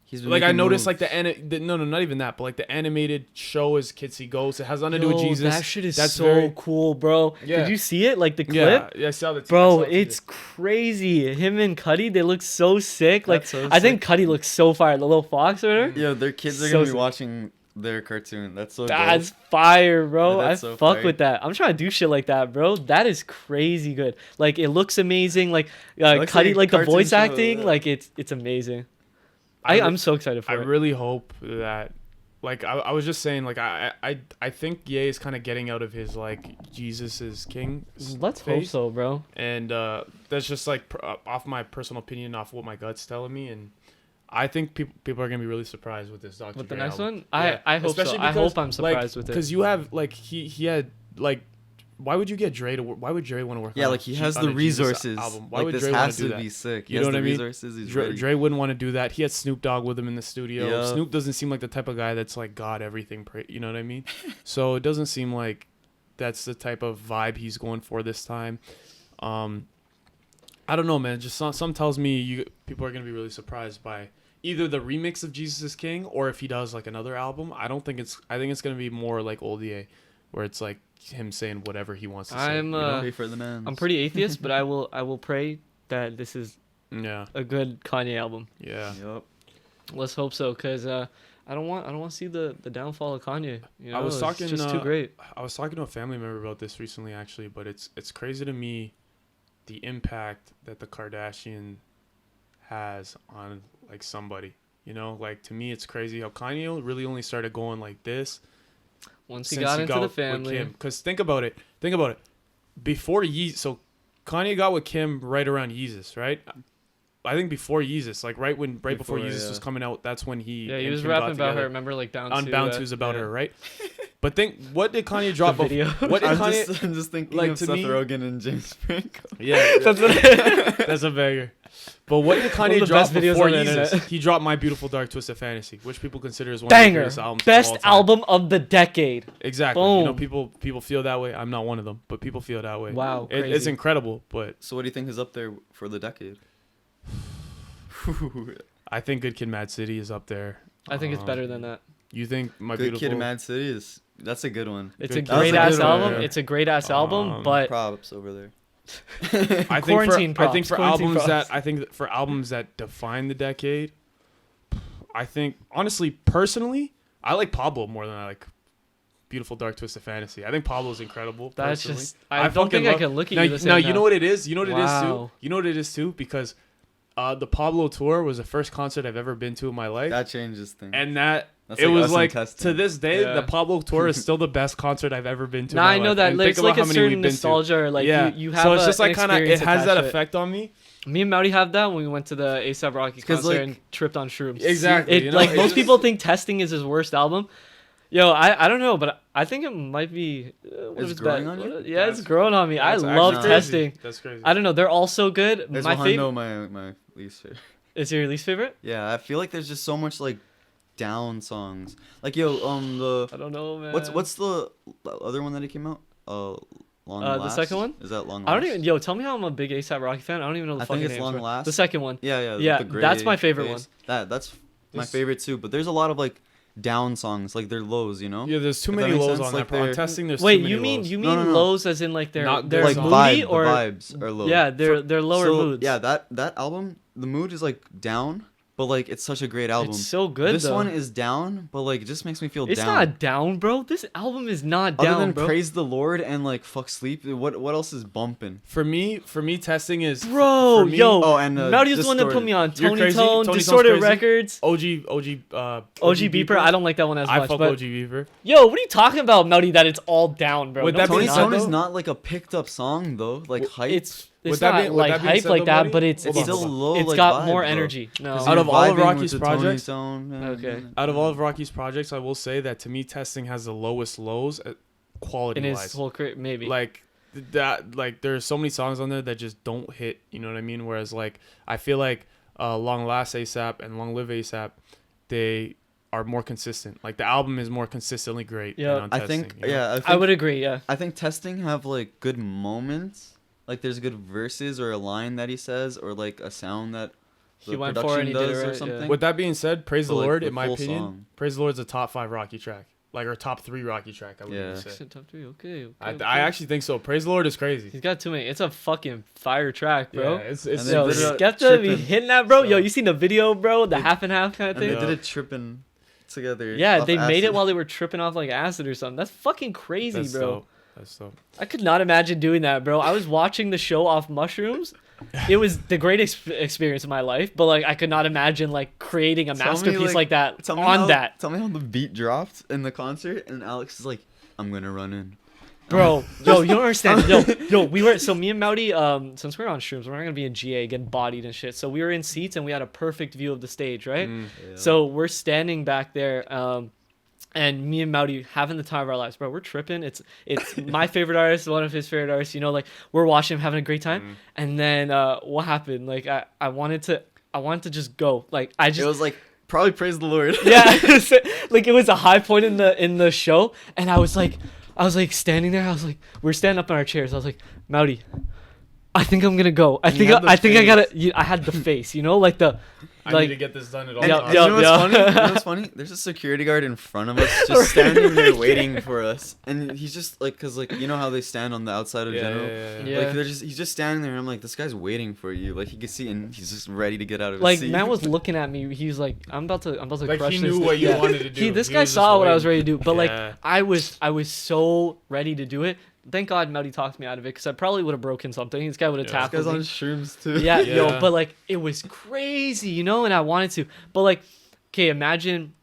He's been like I making noticed moves. like no not even that, but like the animated show is Kids See Ghosts. It has nothing to do with Yo, Jesus. That shit is That's so very- cool, bro. Yeah. Did you see it? Like the Yeah, clip? yeah, I saw the Bro, it's crazy. Him and Cuddy, they look so sick. Like That's so I think sick. Cuddy looks so fire. The little fox or whatever. Yeah, their kids are So gonna be sick. watching their cartoon. That's so That's dope. fire, bro. Yeah, I that's so fuck fire. with that. I'm trying to do shit like that, bro. That is crazy good. Like it looks amazing. Like looks Cuddy, like a like the cartoon voice show, acting, yeah. like it's amazing. I re- I'm so excited for I it. really hope that, like, I was just saying, like, I think Ye is kind of getting out of his like Jesus is King. Let's hope phase. so, bro. And that's just like off my personal opinion, off what my gut's telling me, and I think people are gonna be really surprised with this Dr. With the Dre next album. one, Yeah. I hope Especially so. I because, hope I'm surprised with it. Because you have like he had like. Why would you get Dre to work? Why would Dre want to work? Yeah, on like he has on the a Jesus resources. album? Why Like would this Dre want has to do to that? be sick. You He know has what I the mean? resources. He's Dre, ready. Dre wouldn't want to do that. He had Snoop Dogg with him in the studio. Yeah. Snoop doesn't seem like the type of guy that's like God everything. You know what I mean? So it doesn't seem like that's the type of vibe he's going for this time. I don't know, man. Just some tells me people are gonna be really surprised by either the remix of Jesus is King or if he does like another album. I think it's gonna be more like old Ye, where it's like him saying whatever he wants to say. I'm you know? Pray for the man. I'm pretty atheist, but I will pray that this is Yeah, a good Kanye album. yeah. Yup. Let's hope so, cause I don't want to see the downfall of Kanye. You know, I was it's talking, just too great. I was talking to a family member about this recently, actually, but it's crazy to me the impact that the Kardashian has on like somebody. You know, like to me, it's crazy how Kanye really only started going like this Once he since got he into got the with family, Kim. Because think about it. Before so Kanye got with Kim right around Yeezus, right? I think before Yeezus, like right before Yeezus yeah. was coming out, that's when he yeah, he and was Kim got rapping about her. together. Remember, like down On to Bound that? To's about Yeah. her, right? But what did Kanye drop? The video. What did I'm Kanye? just thinking like, of to Seth me- Rogen and James Franco. Yeah, that's a banger. But what did One of Kanye the drop best videos before on the Yeezus? internet. He dropped My Beautiful Dark Twisted Fantasy, which people consider as one Banger, of the greatest albums. best of all time. album of the decade. Exactly. You know, Boom. people feel that way. I'm not one of them, but people feel that way. Wow, It's crazy. incredible. But So what do you think is up there for the decade? I think Good Kid, Mad City is up there. I think it's better than that. You think My Good Beautiful? Kid, Mad City that's a good one. It's Good a Kid. great ass That was a good one, album. yeah. It's a great ass album, but Props over there. I think Quarantine for, I think props, for quarantine albums props. that I think that for albums that define the decade, I think honestly, personally, I like Pablo more than I like Beautiful Dark Twisted Fantasy. I think Pablo's incredible. that's personally. just. I don't fucking think I love- can look at Now, you the same now now. you know what it is. You know what it is too. Wow. You know what it is too because the Pablo tour was the first concert I've ever been to in my life, That changes things. and That's it like was us in like testing. to this day Yeah. the Pablo tour is still the best concert I've ever been to. Nah, in my I know life. that. And Like, think it's about like how a many certain we've been to. nostalgia, or like Yeah. you have. So it's a- just like an kind of it experience has that attached to it. effect on me. Me and Mauri have that when we went to the ASAP Rocky 'Cause, concert like- and tripped on shrooms. Exactly. It you know? like It most just- people think Testing is his worst album. Yo, I don't know, but I think it might be. One of It's his growing best. on you? Yeah, it's That's- growing on me. I That's love actually crazy. Testing. That's crazy. I don't know. They're all so good. There's My one favorite. know my least favorite. Is your least favorite? Yeah, I feel like there's just so much like down songs. Like yo, I don't know, man. what's the other one that he came out? Long the Last. second one? Is that Long Last? I don't even. Yo, tell me how I'm a big ASAP Rocky fan. I don't even know the I fucking think it's names, Long bro. Last. The second one. Yeah, Yeah, the that's my gray favorite face. one. That's my This- favorite too. But there's a lot of like down songs, like they're lows, you know? Yeah, there's too If that many makes lows sense, on like that. On they're- testing, there's Wait, too many you mean lows. you No, mean no, no. lows as in like they're Not they're good Like songs. moody vibe, or the vibes are low. yeah, they're lower So, moods. Yeah, that album, the mood is like down, but like it's such a great album. It's so good This though. one is down, but like it just makes me feel It's down. not down, bro. This album is not Other down, than bro. Praise the Lord and like Fuck Sleep, what else is bumping? For me, testing is Bro, for me, yo, Oh, and Mauri's the one that put Distorted. me on You're Tony crazy? Tone, Tony Tone's Distorted crazy? Records, OG Beeper. I don't like that one as I much. fuck But OG Beeper. yo, what are you talking about, Mauri? That it's all down, bro. Would No, that be Tony it's said, Tone not. is though? not like a picked up song though, like hype. It's Would it's that not be- would like that being hype said, like though, that, Mauri? but it's Hold It's on, still hold on. low. it's like, got vibe, more bro. energy. No, 'Cause Out you're of all of vibing with Rocky's the Tony projects- Tone, Okay. Out of all of Rocky's projects, I will say that to me, testing has the lowest lows, quality in his wise. whole career, maybe. Like that, like there's so many songs on there that just don't hit. You know what I mean? Whereas like I feel like Long Last ASAP and Long Live ASAP, they are more consistent. Like the album is more consistently great. Yeah. than on I testing, think, you know? yeah, I would agree. Yeah. I think Testing have like good moments. Like there's good verses or a line that he says or like a sound that He the went for it production and he did does it or right, something. yeah. With that being said, Praise the But, like, Lord, the in my full opinion, song. Praise the Lord's a top 5 Rocky track, like or top 3 Rocky track. I would Yeah. even say. Top three. Okay. I actually think so. Praise the Lord is crazy. He's got too many. It's a fucking fire track, bro. Yeah, it's And Yo, they did a Skepta be trippin'. hitting that, bro. Yo, So- you seen the video, bro? The half and half kind of And thing. they Yeah. did it tripping together. Yeah, off they made it acid. while they were tripping off like acid or something. That's fucking crazy, That's bro. dope. That's dope. I could not imagine doing that, bro. I was watching the show off mushrooms. It was the greatest experience of my life, but like I could not imagine like creating a Tell me, masterpiece like that Tell me on how, that. Tell me how the beat dropped in the concert and Alex is like, I'm gonna run in. Bro, yo, you don't understand. Yo, we were so me and Mauri, since we're on shrooms, we're not gonna be in GA getting bodied and shit. So we were in seats and we had a perfect view of the stage, right? Mm. Yeah. So we're standing back there, and me and Mauri having the time of our lives, bro. We're tripping. It's my favorite artist, one of his favorite artists. You know, like we're watching him having a great time. And then what happened? Like I wanted to just go. Like I just it was like probably praise the Lord. yeah, like it was a high point in the show, and I was like standing there. I was like, we're standing up in our chairs. I was like, Mauri, I think I'm gonna go. I And think you had the I think I face. gotta. I had the face, you know, like the I like. need to get this done at all And, Yeah, times. and you know what's yeah. funny? You know what's funny? There's a security guard in front of us, just standing there waiting for us, and he's just like, cause like you know how they stand on the outside of Yeah, General. Yeah. Like he's just standing there, and I'm like, this guy's waiting for you. Like he can see, and he's just ready to get out of his Like seat. man was looking at me. He was like, I'm about to Like, crush he this. knew what you Yeah. wanted to do. This He guy was just saw what I was waiting. ready to do, but Yeah. like I was so ready to do it. Thank God Mauri talked me out of it because I probably would have broken something. This guy would have Yeah. This tackled guy's me. on shrooms too. Yeah, Yeah. yo, but like it was crazy, you know, and I wanted to. But like, okay, imagine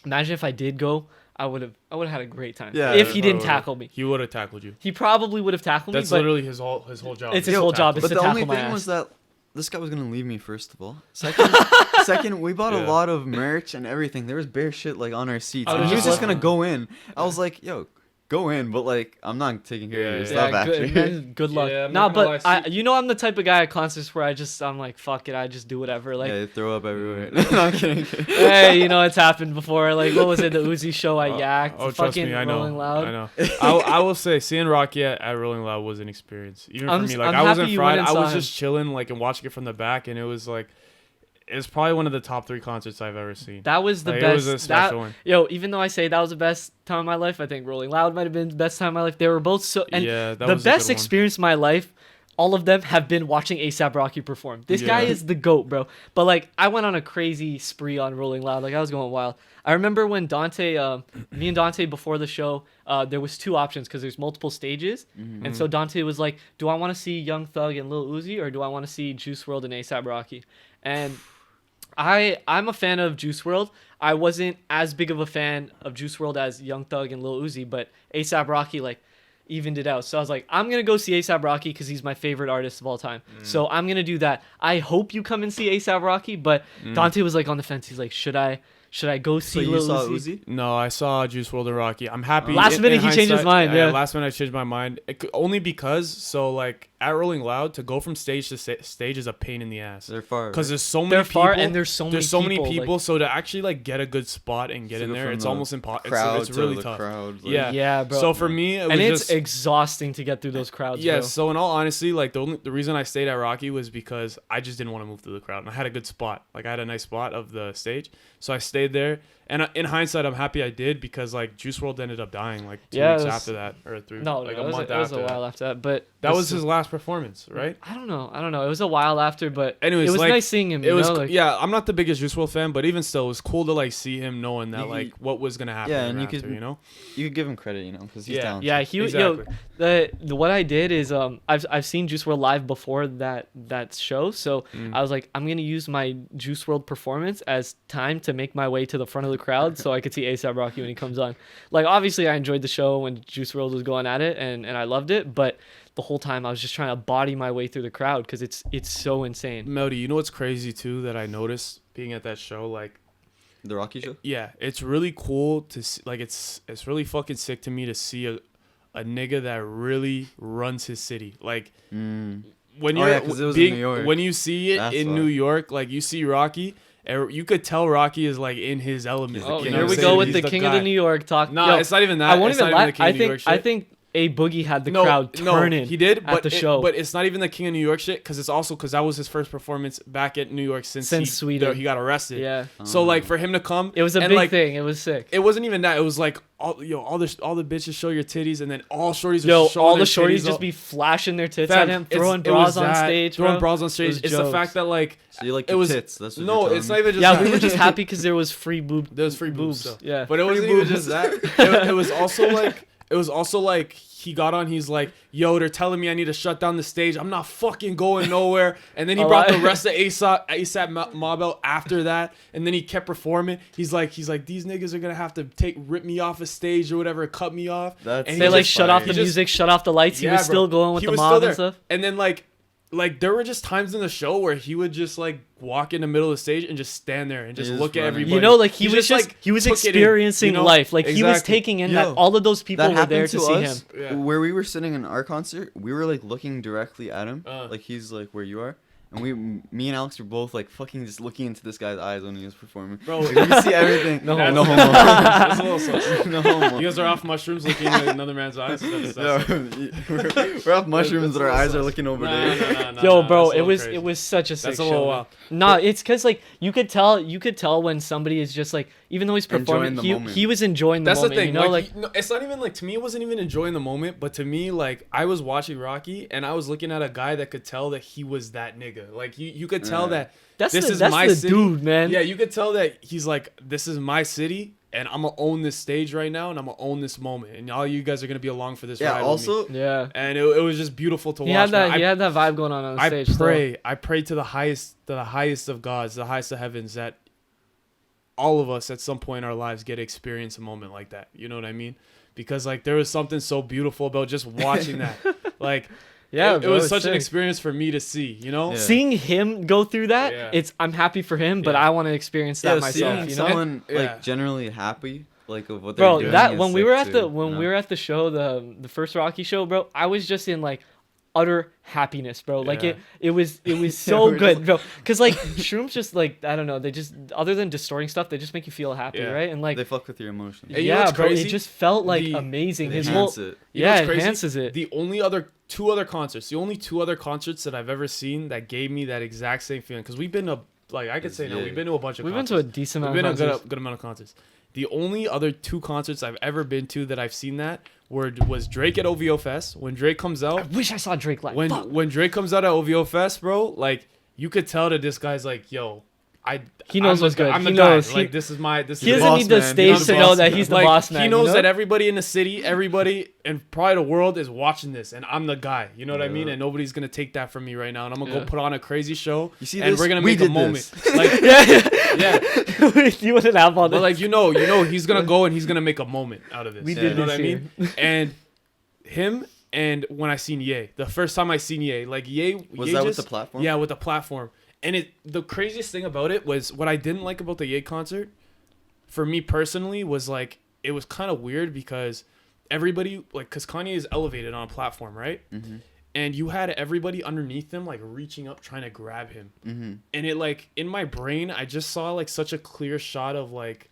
if I did go, I would have had a great time. Yeah, if he didn't Probably. tackle me. He would have tackled you. He probably would have tackled That's me, but literally his whole job. It's is his to whole job tackle. is But to the only tackle my thing ass. was that this guy was gonna leave me first of all. Second, we bought Yeah. a lot of merch and everything. There was bare shit like on our seats. I And would've he was just just gonna left. go in. I was like, yo, go in, but like I'm not taking care of your Yeah, stuff yeah, after. good luck. Yeah, I'm nah, not gonna but lie, you know I'm the type of guy at concerts where I'm like, fuck it, I just do whatever. Like, Yeah, they throw up everywhere. no, I'm kidding. hey, you know it's happened before. Like, what was it? The Uzi show I yacked. Oh, trust fucking me, I know. Rolling Loud. I know. I will say, seeing Rocky at Rolling Loud was an experience. Even I'm for s- me, like I'm I wasn't happy you fried. went I and was saw just chilling, like, and watching it from the back, and it was like, it's probably one of the top 3 concerts I've ever seen. That was the Like, best. It was a special one. Yo, even though I say that was the best time of my life, I think Rolling Loud might have been the best time of my life. They were both so. And Yeah, that the was a best good one. experience of my life, all of them have been watching ASAP Rocky perform. This guy Yeah. is the GOAT, bro. But like, I went on a crazy spree on Rolling Loud. Like, I was going wild. I remember when Dante, me and Dante before the show, there was 2 options because there's multiple stages. And so Dante was like, do I want to see Young Thug and Lil Uzi or do I want to see Juice WRLD and ASAP Rocky? And I'm a fan of Juice WRLD. I wasn't as big of a fan of Juice WRLD as Young Thug and Lil Uzi, but ASAP Rocky like evened it out. So I was like, I'm gonna go see ASAP Rocky because he's my favorite artist of all time. So I'm gonna do that. I hope you come and see ASAP Rocky, but Dante was like on the fence. He's like, should I go So see you Lil saw Uzi? Uzi? No, I saw Juice WRLD and Rocky. I'm happy. Last minute he changed his hindsight- mind, yeah. Last minute I changed my mind. Only because like at Rolling Loud to go from stage to stage is a pain in the ass. They're far. Because there's so many They're people. far and there's so many people, people. like- So to actually like get a good spot and get in there, it's almost impossible. Crowd It's really to tough. the crowd. Like, Yeah. Yeah, bro. So for me, it was and it's just exhausting to get through those crowds. yeah. bro. So in all honesty, like the reason I stayed at Rocky was because I just didn't want to move through the crowd, and I had a good spot. Like I had a nice spot of the stage, so I stayed stayed there. And in hindsight, I'm happy I did because like Juice WRLD ended up dying like 2 Yeah, weeks it was- after that or 3 No, like no, a month it was after. a while after that, but That this was is- his last performance, right? I don't know. It was a while after, but Anyways, it was like, nice seeing him. It You was know, like, yeah. I'm not the biggest Juice WRLD fan, but even still, it was cool to like see him knowing that You- like what was gonna happen. Yeah, and you after, could- you know. You could give him credit, you know, because he's Yeah. talented. Yeah, he Exactly. the what I did is I've seen Juice WRLD live before that show, so I was like, I'm gonna use my Juice WRLD performance as time to make my way to the front of the crowd so I could see ASAP Rocky when he comes on. Like obviously I enjoyed the show when Juice WRLD was going at it and I loved it, but the whole time I was just trying to body my way through the crowd because it's so insane. Melody, you know what's crazy too that I noticed being at that show, like. The Rocky show. Yeah, it's really cool to see, like it's really fucking sick to me to see a nigga that really runs his city. Like when Oh, you're yeah, 'cause it was in being New York. when you see it That's in why. New York, like you see Rocky, you could tell Rocky is like in his element. Oh, you know here what we I'm go saying? with He's the king guy. of the New York talk. No, Yo, it's not even that. I won't It's even not lie. the king of New York I shit. think A Boogie had the crowd turning. He did, but at the show. But it's not even the King of New York shit because it's also because that was his first performance back at New York since Sweden. he got arrested. Yeah, So like for him to come, it was a and, big like, thing. It was sick. It wasn't even that. It was like all the bitches show your titties, and then all shorties. Yo, are showing all the their shorties titties just all- be flashing their tits Fam, at him, it's- throwing it was bras on that, stage, throwing bro. bras on It stage. was It's the jokes. fact that like So you like it your was tits? That's what no, you're it's telling not me. even just Yeah, that. we were just happy because there was free boob. There was free boobs, boobs. so. Yeah, But it wasn't Free even boobs. just that. It was also like he got on. He's like, "Yo, they're telling me I need to shut down the stage. I'm not fucking going nowhere." And then he Oh, brought the I- rest of ASAP Mob out after that. And then he kept performing. He's like, these niggas are gonna have to rip me off a stage or whatever, cut me off. That's And They he like just- shut off the he just- music, shut off the lights. He Yeah, was bro. still going with He the was still mob there. and stuff. And then like there were just times in the show where he would just like walk in the middle of the stage and just stand there and just Just look at running. everybody. You know, like he was just, like, he was took it in, experiencing you know? life. Like he was Exactly. taking in Yo, that all of those people That were happened there to to see us him. Yeah. where we were sitting in our concert. We were like looking directly at him, Uh. like he's like where you are, and me and Alex were both like fucking just looking into this guy's eyes when he was performing. Bro, Like, we could see everything. No That's- no homo. That's a little sus. No homo. You guys are off mushrooms looking at another man's eyes. That's we're off mushrooms, but our eyes are looking over there. Yo, bro, that's a it little was crazy. it was such a sick That's a show. little man. wild. Nah, it's cause like you could tell when somebody is just like, even though he's performing, Enjoying the he moment. he was enjoying the That's moment. the thing. You know, like, no, it's not even like to me. It wasn't even enjoying the moment, but to me, like I was watching Rocky and I was looking at a guy that could tell that he was that nigga. Like you could tell that that's this is that's my the city. dude, man. Yeah, you could tell that he's like, this is my city, and I'm gonna own this stage right now, and I'm gonna own this moment, and all you guys are gonna be along for this Yeah. ride with me. Also, Yeah. And it was just beautiful to He watch. had that man. he had that vibe going on I stage. still. I pray to the highest of gods, the highest of heavens, that all of us at some point in our lives get to experience a moment like that. You know what I mean? Because like there was something so beautiful about just watching that. Like Yeah, it bro, was it's such an sick. experience for me to see. You know? Yeah. Seeing him go through that, Yeah. I'm happy for him, but Yeah. I want to experience that myself. seeing You know, someone Yeah. like generally happy, like of what they're bro, doing. that is when we sick were at too, the when you we know? were at the show, the first Rocky show, bro, I was just in like utter happiness, bro. Like Yeah. it was so we're good, bro. Cause like shrooms just like I don't know, they just other than distorting stuff, they just make you feel happy, Yeah. right? And like They fuck with your emotions. Hey, you know yeah, what's bro, crazy? it just felt like The- amazing. They His whole enhance it. You know yeah, what's it crazy? enhances it. The only two other concerts that I've ever seen that gave me that exact same feeling, because we've been to like I could say now Yeah. we've been to a bunch of We've been concerts. to a decent We've amount been of to a concerts. good amount of concerts. The only other two concerts I've ever been to that I've seen that was Drake at OVO Fest. When Drake comes I out, wish I saw Drake live. when Fuck. when Drake comes out at OVO Fest, bro, like you could tell that this guy's like, yo, He knows I'm the what's guy- good. I'm He the guy. knows. Like this is He the doesn't boss need the man. stage He's to the know boss that man. he's the like, boss man. He knows you know? that everybody in the city, everybody, and probably the world is watching this, and I'm the guy. You know what I mean? Yeah. And nobody's gonna take that from me right now. And I'm gonna Yeah. go put on a crazy show. You see and this? we're gonna We make a did moment. this. Like yeah, yeah, you wouldn't have all but this. like you know, he's gonna go and he's gonna make a moment out of this. We you did know this what I mean? And him and when I seen Ye, the first time I seen Ye, like Ye Was Ye that with just- the platform? Yeah, with the platform. And the craziest thing about it was what I didn't like about the Ye concert, for me personally, was like it was kind of weird because everybody like because Kanye is elevated on a platform, right? Mm-hmm. And you had everybody underneath him like reaching up trying to grab him. Mm-hmm. And it like in my brain I just saw like such a clear shot of like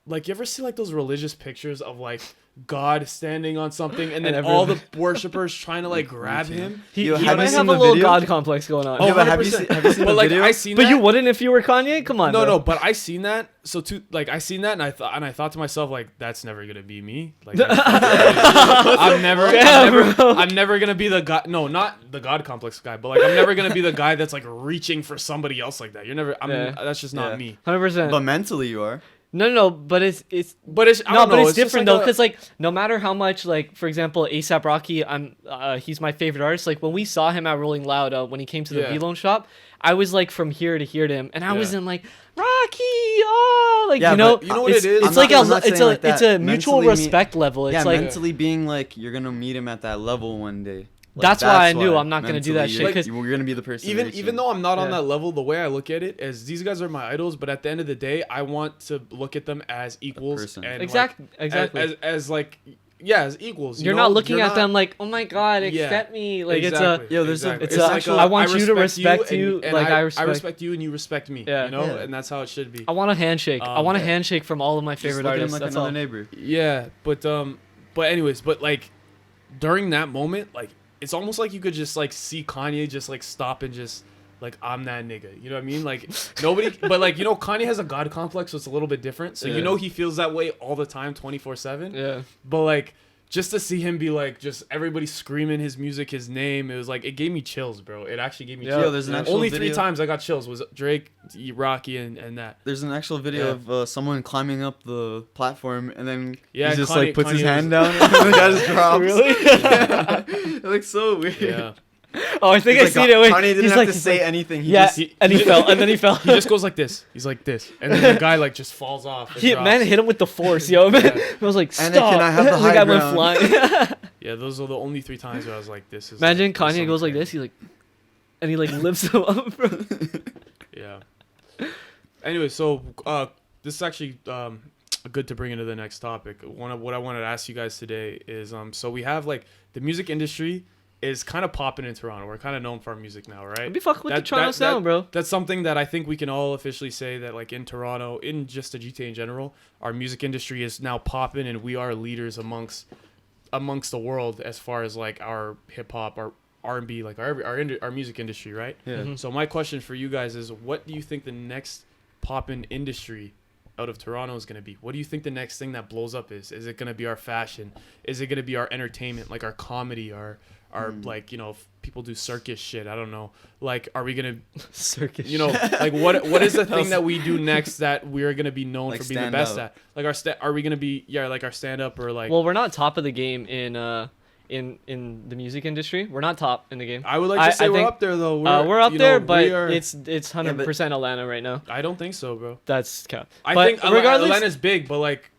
you ever see like those religious pictures of like God standing on something, and then And all the worshippers trying to like grab him. He, Yo, he have might you seen have a the little video? god complex going on. Oh, Yeah, but have you 100%. seen But the like video? I seen But that. you wouldn't if you were Kanye? Come on. No, bro. no, but I seen that. So I seen that, and I thought to myself, like, that's never gonna be me. Like, I'm never gonna be the guy. No, not the God complex guy, but like, I'm never gonna be the guy that's like reaching for somebody else like that. You're never. Yeah. That's just not me. 100%. But mentally, you are. No, but it's But it's I no, don't but know, it's just different like though, because like no matter how much, like for example, ASAP Rocky, he's my favorite artist. Like when we saw him at Rolling Loud, when he came to the Yeah. V-Lone shop, I was like from here to here to him, and I Yeah. wasn't like Rocky, oh, like Yeah, you know, but you know what it's, it is? It's I'm like not- I'm not it's saying a like it's that. a mutual Mentally, respect level. It's Yeah, like mentally being like you're gonna meet him at that level one day. Like, That's why I knew I'm not gonna do that mentally, shit, you're- 'cause you're gonna be the person. even reaching. though I'm not on Yeah. that level, the way I look at it is these guys are my idols, but at the end of the day, I want to look at them as equals person. and exactly. as like as equals. You're know? not looking You're at not- them like, oh my god, Yeah. accept me. Like Exactly, Yo, there's a- exactly. it's like I want you to respect you, and like I I respect. respect you and you respect me. Yeah. You know, Yeah. and that's how it should be. I want a handshake. I want a Yeah. handshake from all of my Just favorite look at him artists. like That's another all. neighbor. Yeah, but anyways, but like during that moment, like it's almost like you could just like see Kanye just like stop and just like I'm that nigga. You know what I mean? Like nobody, but like you know Kanye has a god complex, so it's a little bit different. So Yeah. you know he feels that way all the time, 24/7. Yeah. But like just to see him be like just everybody screaming his music, his name, it was like it gave me chills, bro. It actually gave me Yeah. chills. Yo, there's an actual Only video. 3 times I got chills was Drake, Rocky, and that. There's an actual video Yeah. of someone climbing up the platform and then Yeah, he just Kanye- like puts his Kanye hand was- down and the guy just drops. Really? Yeah. It looks so weird. Yeah. Oh, I think He's I like, seen it. Wait, Kanye didn't he's have like, to he's say like, anything. He yeah, just and he fell, and then he fell. He just goes like this. He's like this, and then the guy like just falls off. and drops. Man hit him with the force, yo. Man, Yeah. I was like, stop. And then can I have the And high guy ground? went flying. Yeah, those are the only 3 times where I was like, this is. Imagine like, this Kanye is goes like something this. He's like, and he like lifts him up, bro. Yeah. Anyway, so this is actually good to bring into the next topic. One of what I wanted to ask you guys today is so we have like the music industry is kind of popping in Toronto. We're kind of known for our music now, right? I'd be fucking with the Toronto sound, bro. That's something that I think we can all officially say that like in Toronto, in just the GTA in general, our music industry is now popping and we are leaders amongst the world as far as like our hip hop, our R&B, like our music industry, right? Yeah. Mhm. So my question for you guys is, what do you think the next poppin' industry out of Toronto is going to be? What do you think the next thing that blows up is? Is it going to be our fashion? Is it going to be our entertainment, like our comedy, our like, you know, if people do circus shit, I don't know. Like, are we going to, Circus. you know, like what is the thing that we do next that we're going to be known Like for being the stand best up. at? Like are we going to be, like our stand up or like, Well, we're not top of the game in the music industry. We're not top in the game. I would like to say we're think, up there though. We're up you there, know, but we are- it's 100% Atlanta right now. I don't think so, bro. That's cap. I But think regardless, Atlanta's big, but like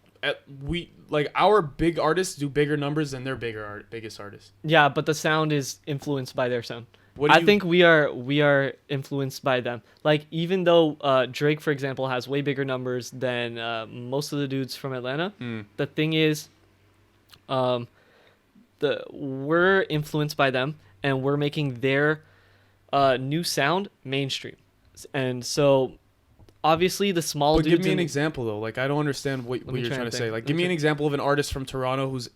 our big artists do bigger numbers than their biggest artists. yeah, but the sound is influenced by their sound. What do I you- think we are influenced by them. Like even though Drake, for example, has way bigger numbers than most of the dudes from Atlanta, the thing is, we're influenced by them, and we're making their new sound mainstream, and so obviously the small But dudes. give me an in- example though. Like I don't understand what me you're try trying and to say. think. Like Let give me me an try- example of an artist from Toronto who's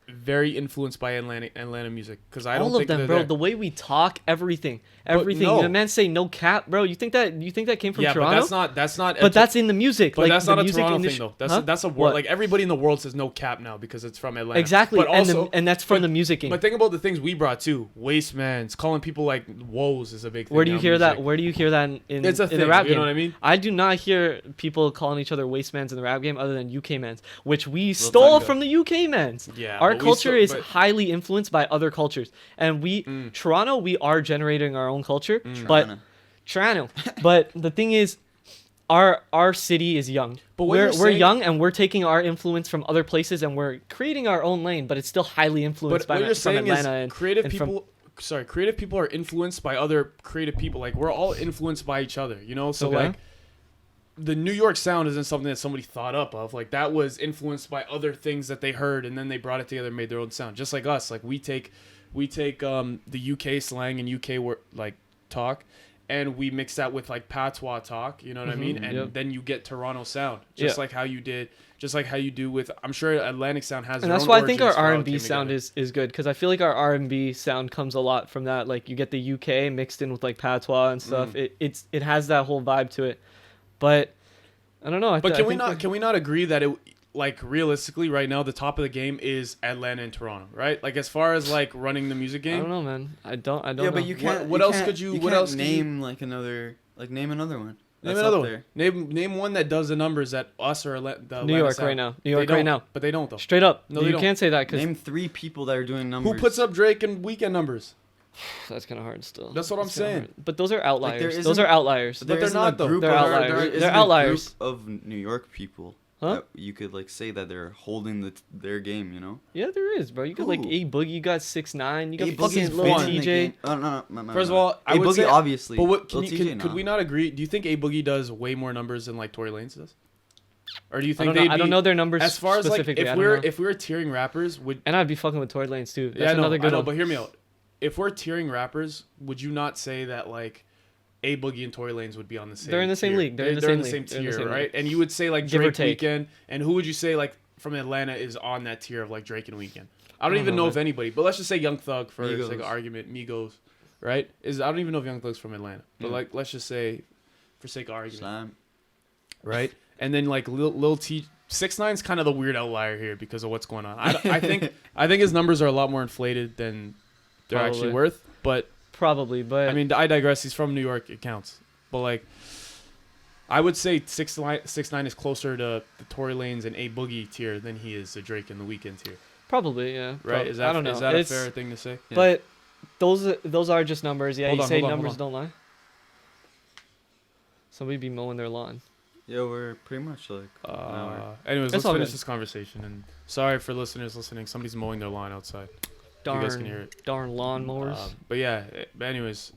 very influenced by Atlanta music. Because I don't all of think them, they're bro. there. The way we talk, everything. no. The man say no cap, bro. You think that came from yeah, Toronto? but that's not. But that's in the music. But like, that's the not a music Toronto industry- thing though. Huh? That's a word. What? Like everybody in the world says no cap now because it's from Atlanta. Exactly, But also, and that's from but- the music game. But think about the things we brought too. Wastemans, calling people like woes is a big thing. Where do you now in hear that? music. Where do you hear that in It's a in thing. the rap You game? know what I mean? I do not hear people calling each other wastemans in the rap game other than UK mans, which we stole talk from the UK mans. Yeah, Our but we culture is but- highly influenced by other cultures, and Toronto, we are generating our own culture, but Toronto. But the thing is, our city is young. But what we're you're saying- young, and we're taking our influence from other places, and we're creating our own lane. But it's still highly influenced But by what you're from saying Atlanta is and creative and from- people. Creative people are influenced by other creative people. Like we're all influenced by each other. You know, so Okay. like the New York sound isn't something that somebody thought up of. Like that was influenced by other things that they heard, and then they brought it together, and made their own sound. Just like us, like we take the UK slang and UK like talk, and we mix that with like patois talk, you know what I mean? And then you get Toronto sound, just like how you did, just like how you do with, I'm sure Atlantic sound has. And that's why I think our R&B sound is good, because I feel like our R&B sound comes a lot from that. Like you get the UK mixed in with like patois and stuff. It has that whole vibe to it, but I don't know. But can we not agree that it, like, realistically right now the top of the game is Atlanta and Toronto, right? Like as far as like running the music game. I don't know, man. I don't Yeah, know. but you can't. What else could you? What else name another one? Name another one. Name one that does the numbers that us or the New York sound. right now. New York right now. But they don't though. Straight up. No, you can't say that because name 3 people that are doing numbers. Who puts up Drake and Weekend numbers? That's kind of hard still. That's what I'm saying. But those are outliers. Like those are outliers. But they're not though. They're outliers. They're outliers. Of New York people. Huh? That you could like say that they're holding their game, you know? Yeah, there is, bro. You got like A Boogie, you got 6ix9ine, you got A-Boogie's fucking Lil been in the TJ. game. Oh, no. First of all, I would A-Boogie say obviously. But what Lil TJ, could we not agree? Do you think A Boogie does way more numbers than like Tory Lanez does? Or do you think I don't know their numbers as far as like specifically. if we were tiering rappers, would and I'd be fucking with Tory Lanez too. That's yeah, another good I know, one. but hear me out. If we're tiering rappers, would you not say that like A Boogie and Tory Lanez would be on the same? They're in the same tier? league. They're in the same tier, right? And you would say like Give or Drake, take. Weekend, and who would you say like from Atlanta is on that tier of like Drake and Weekend? I don't even know if anybody, but let's just say Young Thug for the sake of argument, Migos, right? I don't even know if Young Thug's from Atlanta, but like let's just say for sake of argument, Slam. right? And then like Lil T. 6ix9ine's kind of the weird outlier here because of what's going on. I think his numbers are a lot more inflated than they're actually worth. But I mean, I digress. He's from New York. It counts. But like, I would say 6ix9ine is closer to the Tory Lanez and A Boogie tier than he is the Drake and the Weeknd tier. Probably, yeah. Right? Is that I don't know. Is that a fair thing to say? Yeah. But those are just numbers. Yeah, Hold on, numbers don't lie. Somebody be mowing their lawn. Yeah, we're pretty much like an hour. Anyways, let's finish this conversation. And sorry for listeners listening. Somebody's mowing their lawn outside. You guys can hear it. Darn lawnmowers. But yeah, anyways,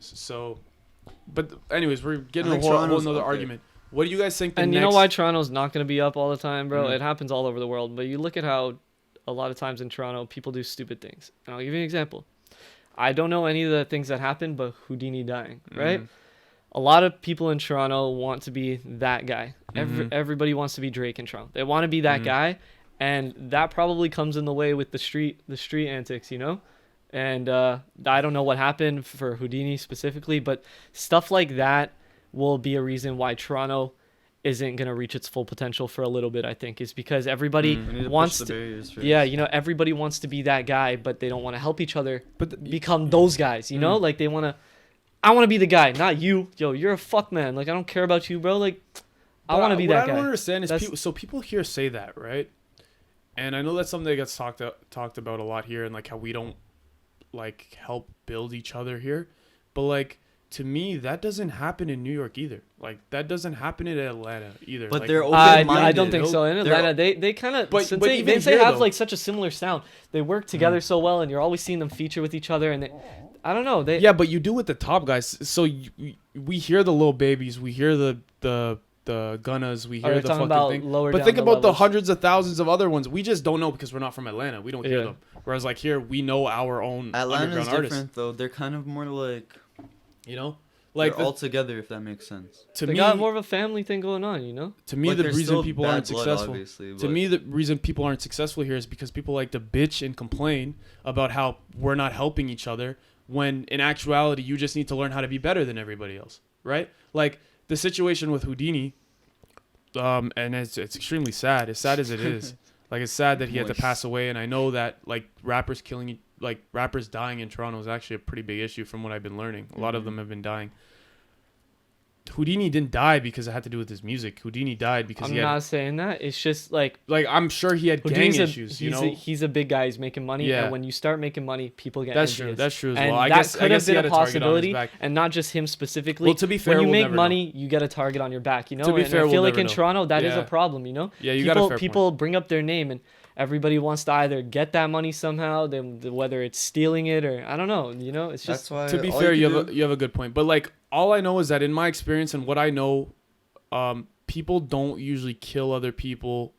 we're getting a whole another argument. What do you guys think? You know why Toronto's not going to be up all the time, bro? Mm-hmm. It happens all over the world. But you look at how a lot of times in Toronto, people do stupid things. And I'll give you an example. I don't know any of the things that happened, but Houdini dying, right? Mm-hmm. A lot of people in Toronto want to be that guy. Everybody wants to be Drake in Toronto. They want to be that guy, and that probably comes in the way with the street antics, you know? And I don't know what happened for Houdini specifically, but stuff like that will be a reason why Toronto isn't going to reach its full potential for a little bit, I think, is because everybody wants everybody wants to be that guy, but they don't want to help each other become those guys, you know? Like, I want to be the guy, not you. Yo, you're a fuck man. Like, I don't care about you, bro. Like, I want to be that guy. What I don't understand is people here say that, right? And I know that's something that gets talked about a lot here, and like how we don't like help build each other here. But like, to me, that doesn't happen in New York either. Like, that doesn't happen in Atlanta either. But like, they're open-minded. I don't think so. In Atlanta, they kind of, since they have like such a similar sound, they work together so well, and you're always seeing them feature with each other, and I don't know. Yeah, but you do with the top guys. So we hear the Lil Babies, we hear the Gunnas, we hear the fucking thing. But think about the hundreds of thousands of other ones. We just don't know because we're not from Atlanta. We don't hear them. Whereas like here, we know our own Atlanta's underground different artists. Though. They're kind of more like, you know, like they're all together, if that makes sense. They got more of a family thing going on, you know. To me, like, the reason people aren't blood, successful. To me, the reason people aren't successful here is because people like to bitch and complain about how we're not helping each other. When in actuality, you just need to learn how to be better than everybody else, right? Like the situation with Houdini, and it's extremely sad. As sad as it is, like it's sad that he had to pass away. And I know that like rappers dying in Toronto is actually a pretty big issue from what I've been learning. A lot of them have been dying. Houdini didn't die because it had to do with his music. Houdini died because I'm not saying that. It's just like I'm sure he had gang issues. He's a big guy. He's making money. Yeah. And when you start making money, people get envious. That's true as and well. I guess could have been a possibility, and not just him specifically. Well, to be fair, when you make money, you get a target on your back. You know. To be fair, I feel like in Toronto, that is a problem. You know. Yeah, you got a fair people bring up their name, and everybody wants to either get that money somehow, then whether it's stealing it or I don't know. You know, it's just. That's why, to be fair, you have a good point, but like. All I know is that in my experience and what I know, people don't usually kill other people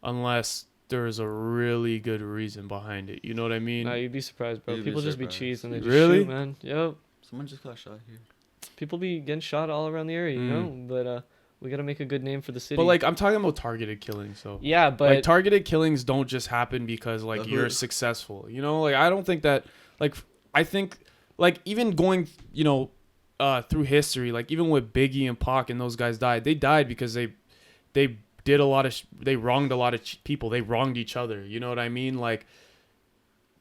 unless there's a really good reason behind it. You know what I mean? Nah, you'd be surprised, bro. People just be cheese and they just really? shoot, man. Yep. Someone just got shot here. People be getting shot all around the area, you know. But we gotta make a good name for the city. But like I'm talking about targeted killings, so yeah, but like targeted killings don't just happen because like you're successful, you know. Like I don't think that like I think like even going through history, like even with Biggie and Pac and those guys died, they died because they did a lot of they wronged a lot of people. They wronged each other. You know what I mean? Like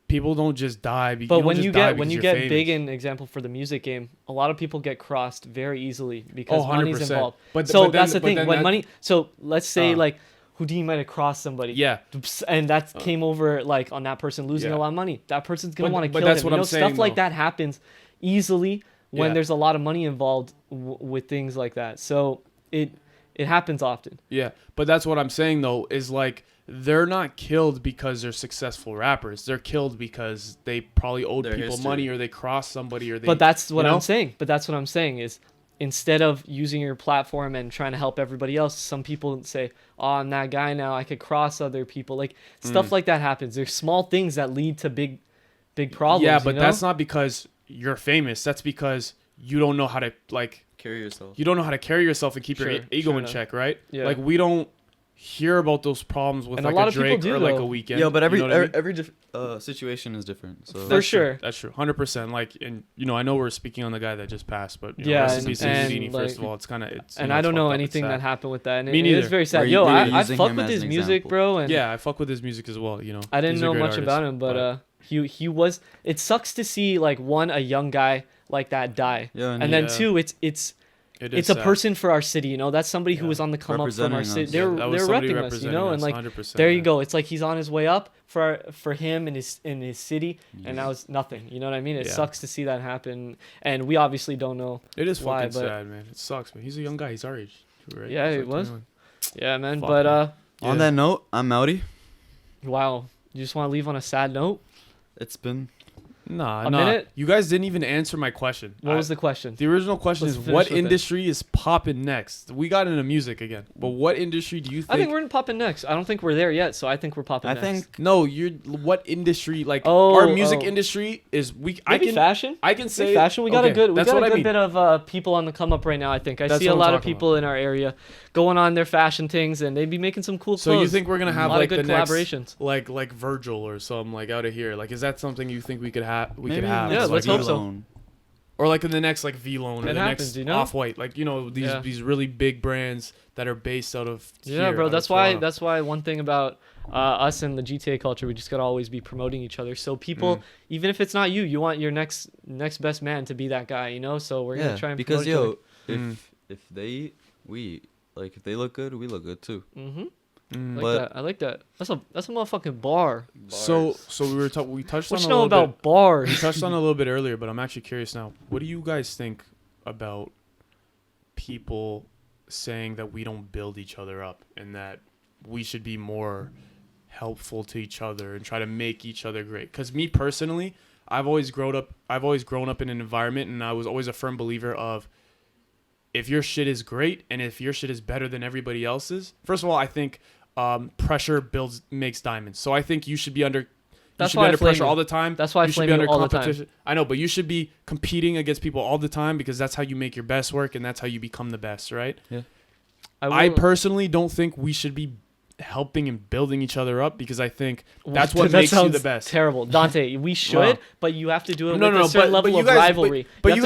people don't just die. But when you get big, in example for the music game, a lot of people get crossed very easily because money's involved. But that's the thing. When money, so let's say like Houdini might have crossed somebody. Yeah. And that came over like on that person losing a lot of money. That person's gonna want to kill that's him. What I'm saying, stuff like that happens easily when there's a lot of money involved with things like that. So it happens often. Yeah, but that's what I'm saying though is like they're not killed because they're successful rappers. They're killed because they probably owed people money or they crossed somebody or they. But that's what I'm saying. But that's what I'm saying is instead of using your platform and trying to help everybody else, some people say, "Oh, I'm that guy now. I could cross other people." Like stuff like that happens. There's small things that lead to big problems. Yeah, but that's not because you're famous. That's because you don't know how to like carry yourself. You don't know how to carry yourself and keep your ego in check, right? Yeah. Like we don't hear about those problems with and like a lot a of people Drake do, or like though. a Weekend. Yeah, but every every situation is different. So For sure. That's true. 100%. Like, and I know we're speaking on the guy that just passed, but and first of all, it's kind of and I don't know anything that happened with that. And Me neither. It is very sad. I fuck with his music, bro. And yeah, I fuck with his music as well. I didn't know much about him, but he was. It sucks to see like a young guy like that die, and then two, it's a person for our city, That's somebody who was on the come up from our city. They're repping us, and like 100%, you go. It's like he's on his way up for him in his city, and that was nothing. You know what I mean? It sucks to see that happen, and we obviously don't know. It is why, fucking sad, man. It sucks, man. He's a young guy. He's our age, right? Yeah, he was. Yeah, man. But on that note, I'm Mauri. Wow, you just want to leave on a sad note? It's been. A minute? You guys didn't even answer my question. What was the question? The original question is what industry is popping next? We got into music again, but what industry do you think? I think we're in popping next. I don't think we're there yet, so I think we're popping next. What industry? Like our music industry is maybe fashion. I can say fashion. We got a good bit of people on the come up right now. I think I see a lot of people in our area going on their fashion things, and they'd be making some cool clothes. So you think we're gonna have like good the collaborations, next, like Virgil or something like out of here? Like, is that something you think we could have? Yeah, let's hope so. Or like in the next like V-Lone or the next Off-White, like these really big brands that are based out of bro. That's why one thing about us and the GTA culture, we just gotta always be promoting each other. So people, even if it's not you want your next best man to be that guy, So we're gonna try and because promote if they eat, we eat. Like if they look good, we look good too. I like that. That's a motherfucking bar. So we touched on what you know about bars. We touched on it a little bit earlier, but I'm actually curious now. What do you guys think about people saying that we don't build each other up and that we should be more helpful to each other and try to make each other great? Because me personally, I've always grown up in an environment, and I was always a firm believer of if your shit is great and if your shit is better than everybody else's. First of all, I think pressure makes diamonds. So I think you should be under pressure all the time. That's why I flame you all the time. I know, but you should be competing against people all the time because that's how you make your best work and that's how you become the best, right? Yeah. I personally don't think we should be helping and building each other up because I think that's what makes you the best. Terrible, Dante. We should, but you have to do it with a certain level of rivalry. But you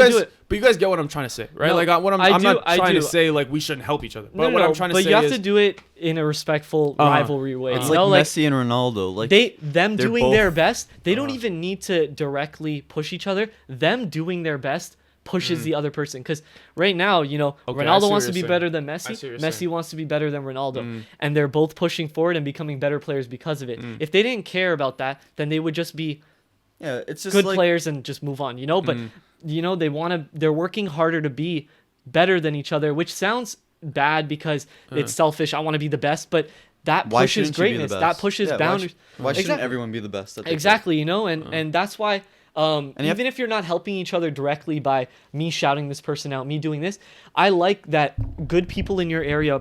guys get what I'm trying to say, right? I'm not trying to say like we shouldn't help each other. But what I'm trying to say is, but you have to do it in a respectful rivalry way. It's like Messi and Ronaldo. Like them doing their best. They don't even need to directly push each other. Them doing their best pushes the other person, because right now Ronaldo wants to be better than Messi wants to be better than Ronaldo, and they're both pushing forward and becoming better players because of it. If they didn't care about that, then they would just be it's just good players and just move on, but they're working harder to be better than each other, which sounds bad because it's selfish. I want to be the best, but that pushes greatness, that pushes boundaries. Why shouldn't everyone be the best? Exactly, and that's why even if you're not helping each other directly by me shouting this person out, me doing this, I like that good people in your area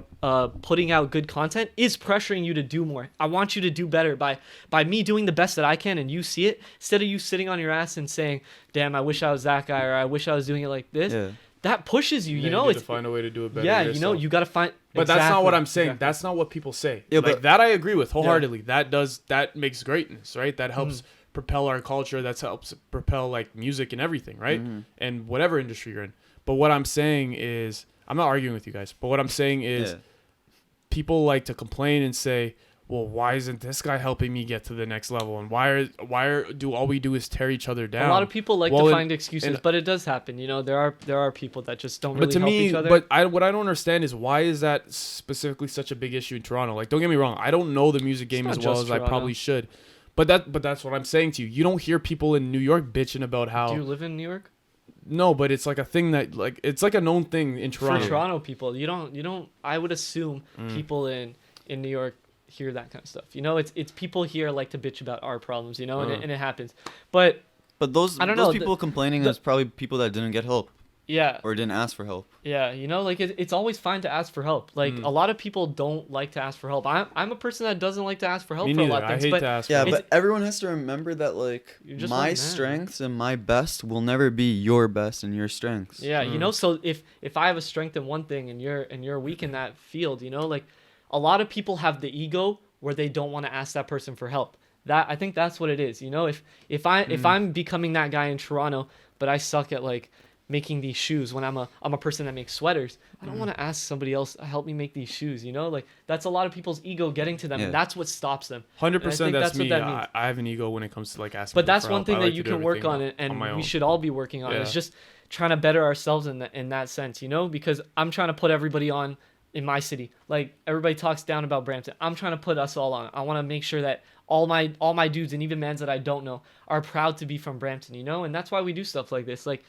putting out good content is pressuring you to do more. I want you to do better by me doing the best that I can, and you see it, instead of you sitting on your ass and saying, damn, I wish I was that guy, or I wish I was doing it like this. that pushes you. And You then know, get it's to find a way to do it better. yeah. You know, yourself. you got to find. But that's not what I'm Exactly, saying. exactly. That's not what people say. Yeah, Like but- that I agree with wholeheartedly. That makes greatness, right? That helps propel our culture. That helps propel like music and everything, right? And whatever industry you're in. But what I'm saying is, I'm not arguing with you guys. But what I'm saying is, people like to complain and say, well, why isn't this guy helping me get to the next level? And do all we do is tear each other down? A lot of people like Well, to and- find excuses, and- but it does happen. You know, there are people that just don't really But to help me, each other. what I don't understand is why is that specifically such a big issue in Toronto? Like, don't get me wrong, I don't know the music game not as well just as I Toronto. probably should. But that's what I'm saying to you. You don't hear people in New York bitching about how Do you live in New York? no, but it's like a thing that like it's like a known thing in Toronto. For Toronto people, you don't. I would assume people in New York hear that kind of stuff. You know, it's people here like to bitch about our problems. You know, and it happens. But those I don't those know, people complaining is probably people that didn't get help yeah, or didn't ask for help. yeah, you know, like it's always fine to ask for help. Like a lot of people don't like to ask for help. I'm a person that doesn't like to ask for help Me for a neither. lot of I things. hate but to ask. Yeah, for but everyone has to remember that like You're just my one man. strengths and my best will never be your best and your strengths. yeah, you know, so if I have a strength in one thing and you're weak in that field, you know, like a lot of people have the ego where they don't want to ask that person for help. That I think that's what it is. You know, if I'm becoming that guy in Toronto, but I suck at like making these shoes when I'm a person that makes sweaters, I don't want to ask somebody else to help me make these shoes. You know, like that's a lot of people's ego getting to them, Yeah. and that's what stops them. 100%. And I think That's what me. that means. I have an ego when it comes to like asking. But people that's for one help. thing I that like you to do can work everything on, and on my we own. should all be working on. Yeah. It's just trying to better ourselves in that sense, you know, because I'm trying to put everybody on in my city. Like everybody talks down about Brampton. I'm trying to put us all on. I want to make sure that all my dudes and even mans that I don't know are proud to be from Brampton, you know, and that's why we do stuff like this. Like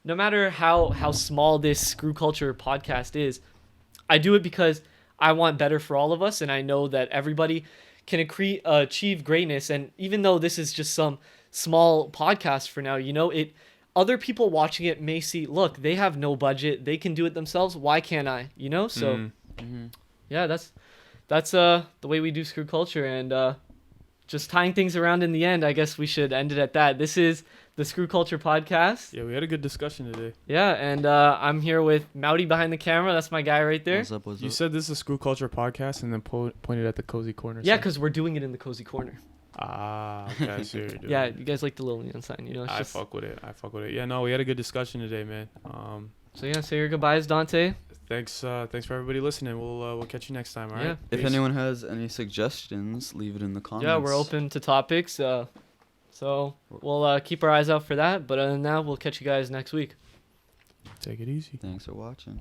no matter how small this Screw Culture podcast is, I do it because I want better for all of us, and I know that everybody can achieve greatness. And even though this is just some small podcast for now, you know, other people watching it may see, look, they have no budget, they can do it themselves. Why can't I? You know, so yeah, that's the way we do Screw Culture, and just tying things around in the end, I guess we should end it at that. This is the Screw Culture podcast. Yeah, we had a good discussion today. Yeah, and I'm here with Mauri behind the camera. That's my guy right there. What's up? What's You up? said this is a Screw Culture podcast, and then pointed at the cozy corner. Yeah, sign. because we're doing it in the cozy corner. Okay, I see what you're doing. Yeah, you guys like the little neon sign, you know. It's I just, fuck with it. Yeah, no, we had a good discussion today, man. so yeah, say your goodbyes, Dante. Thanks for everybody listening. We'll catch you next time. All right. Yeah. If Peace. anyone has any suggestions, leave it in the comments. Yeah, we're open to topics. So we'll keep our eyes out for that. But other than that, we'll catch you guys next week. Take it easy. Thanks for watching.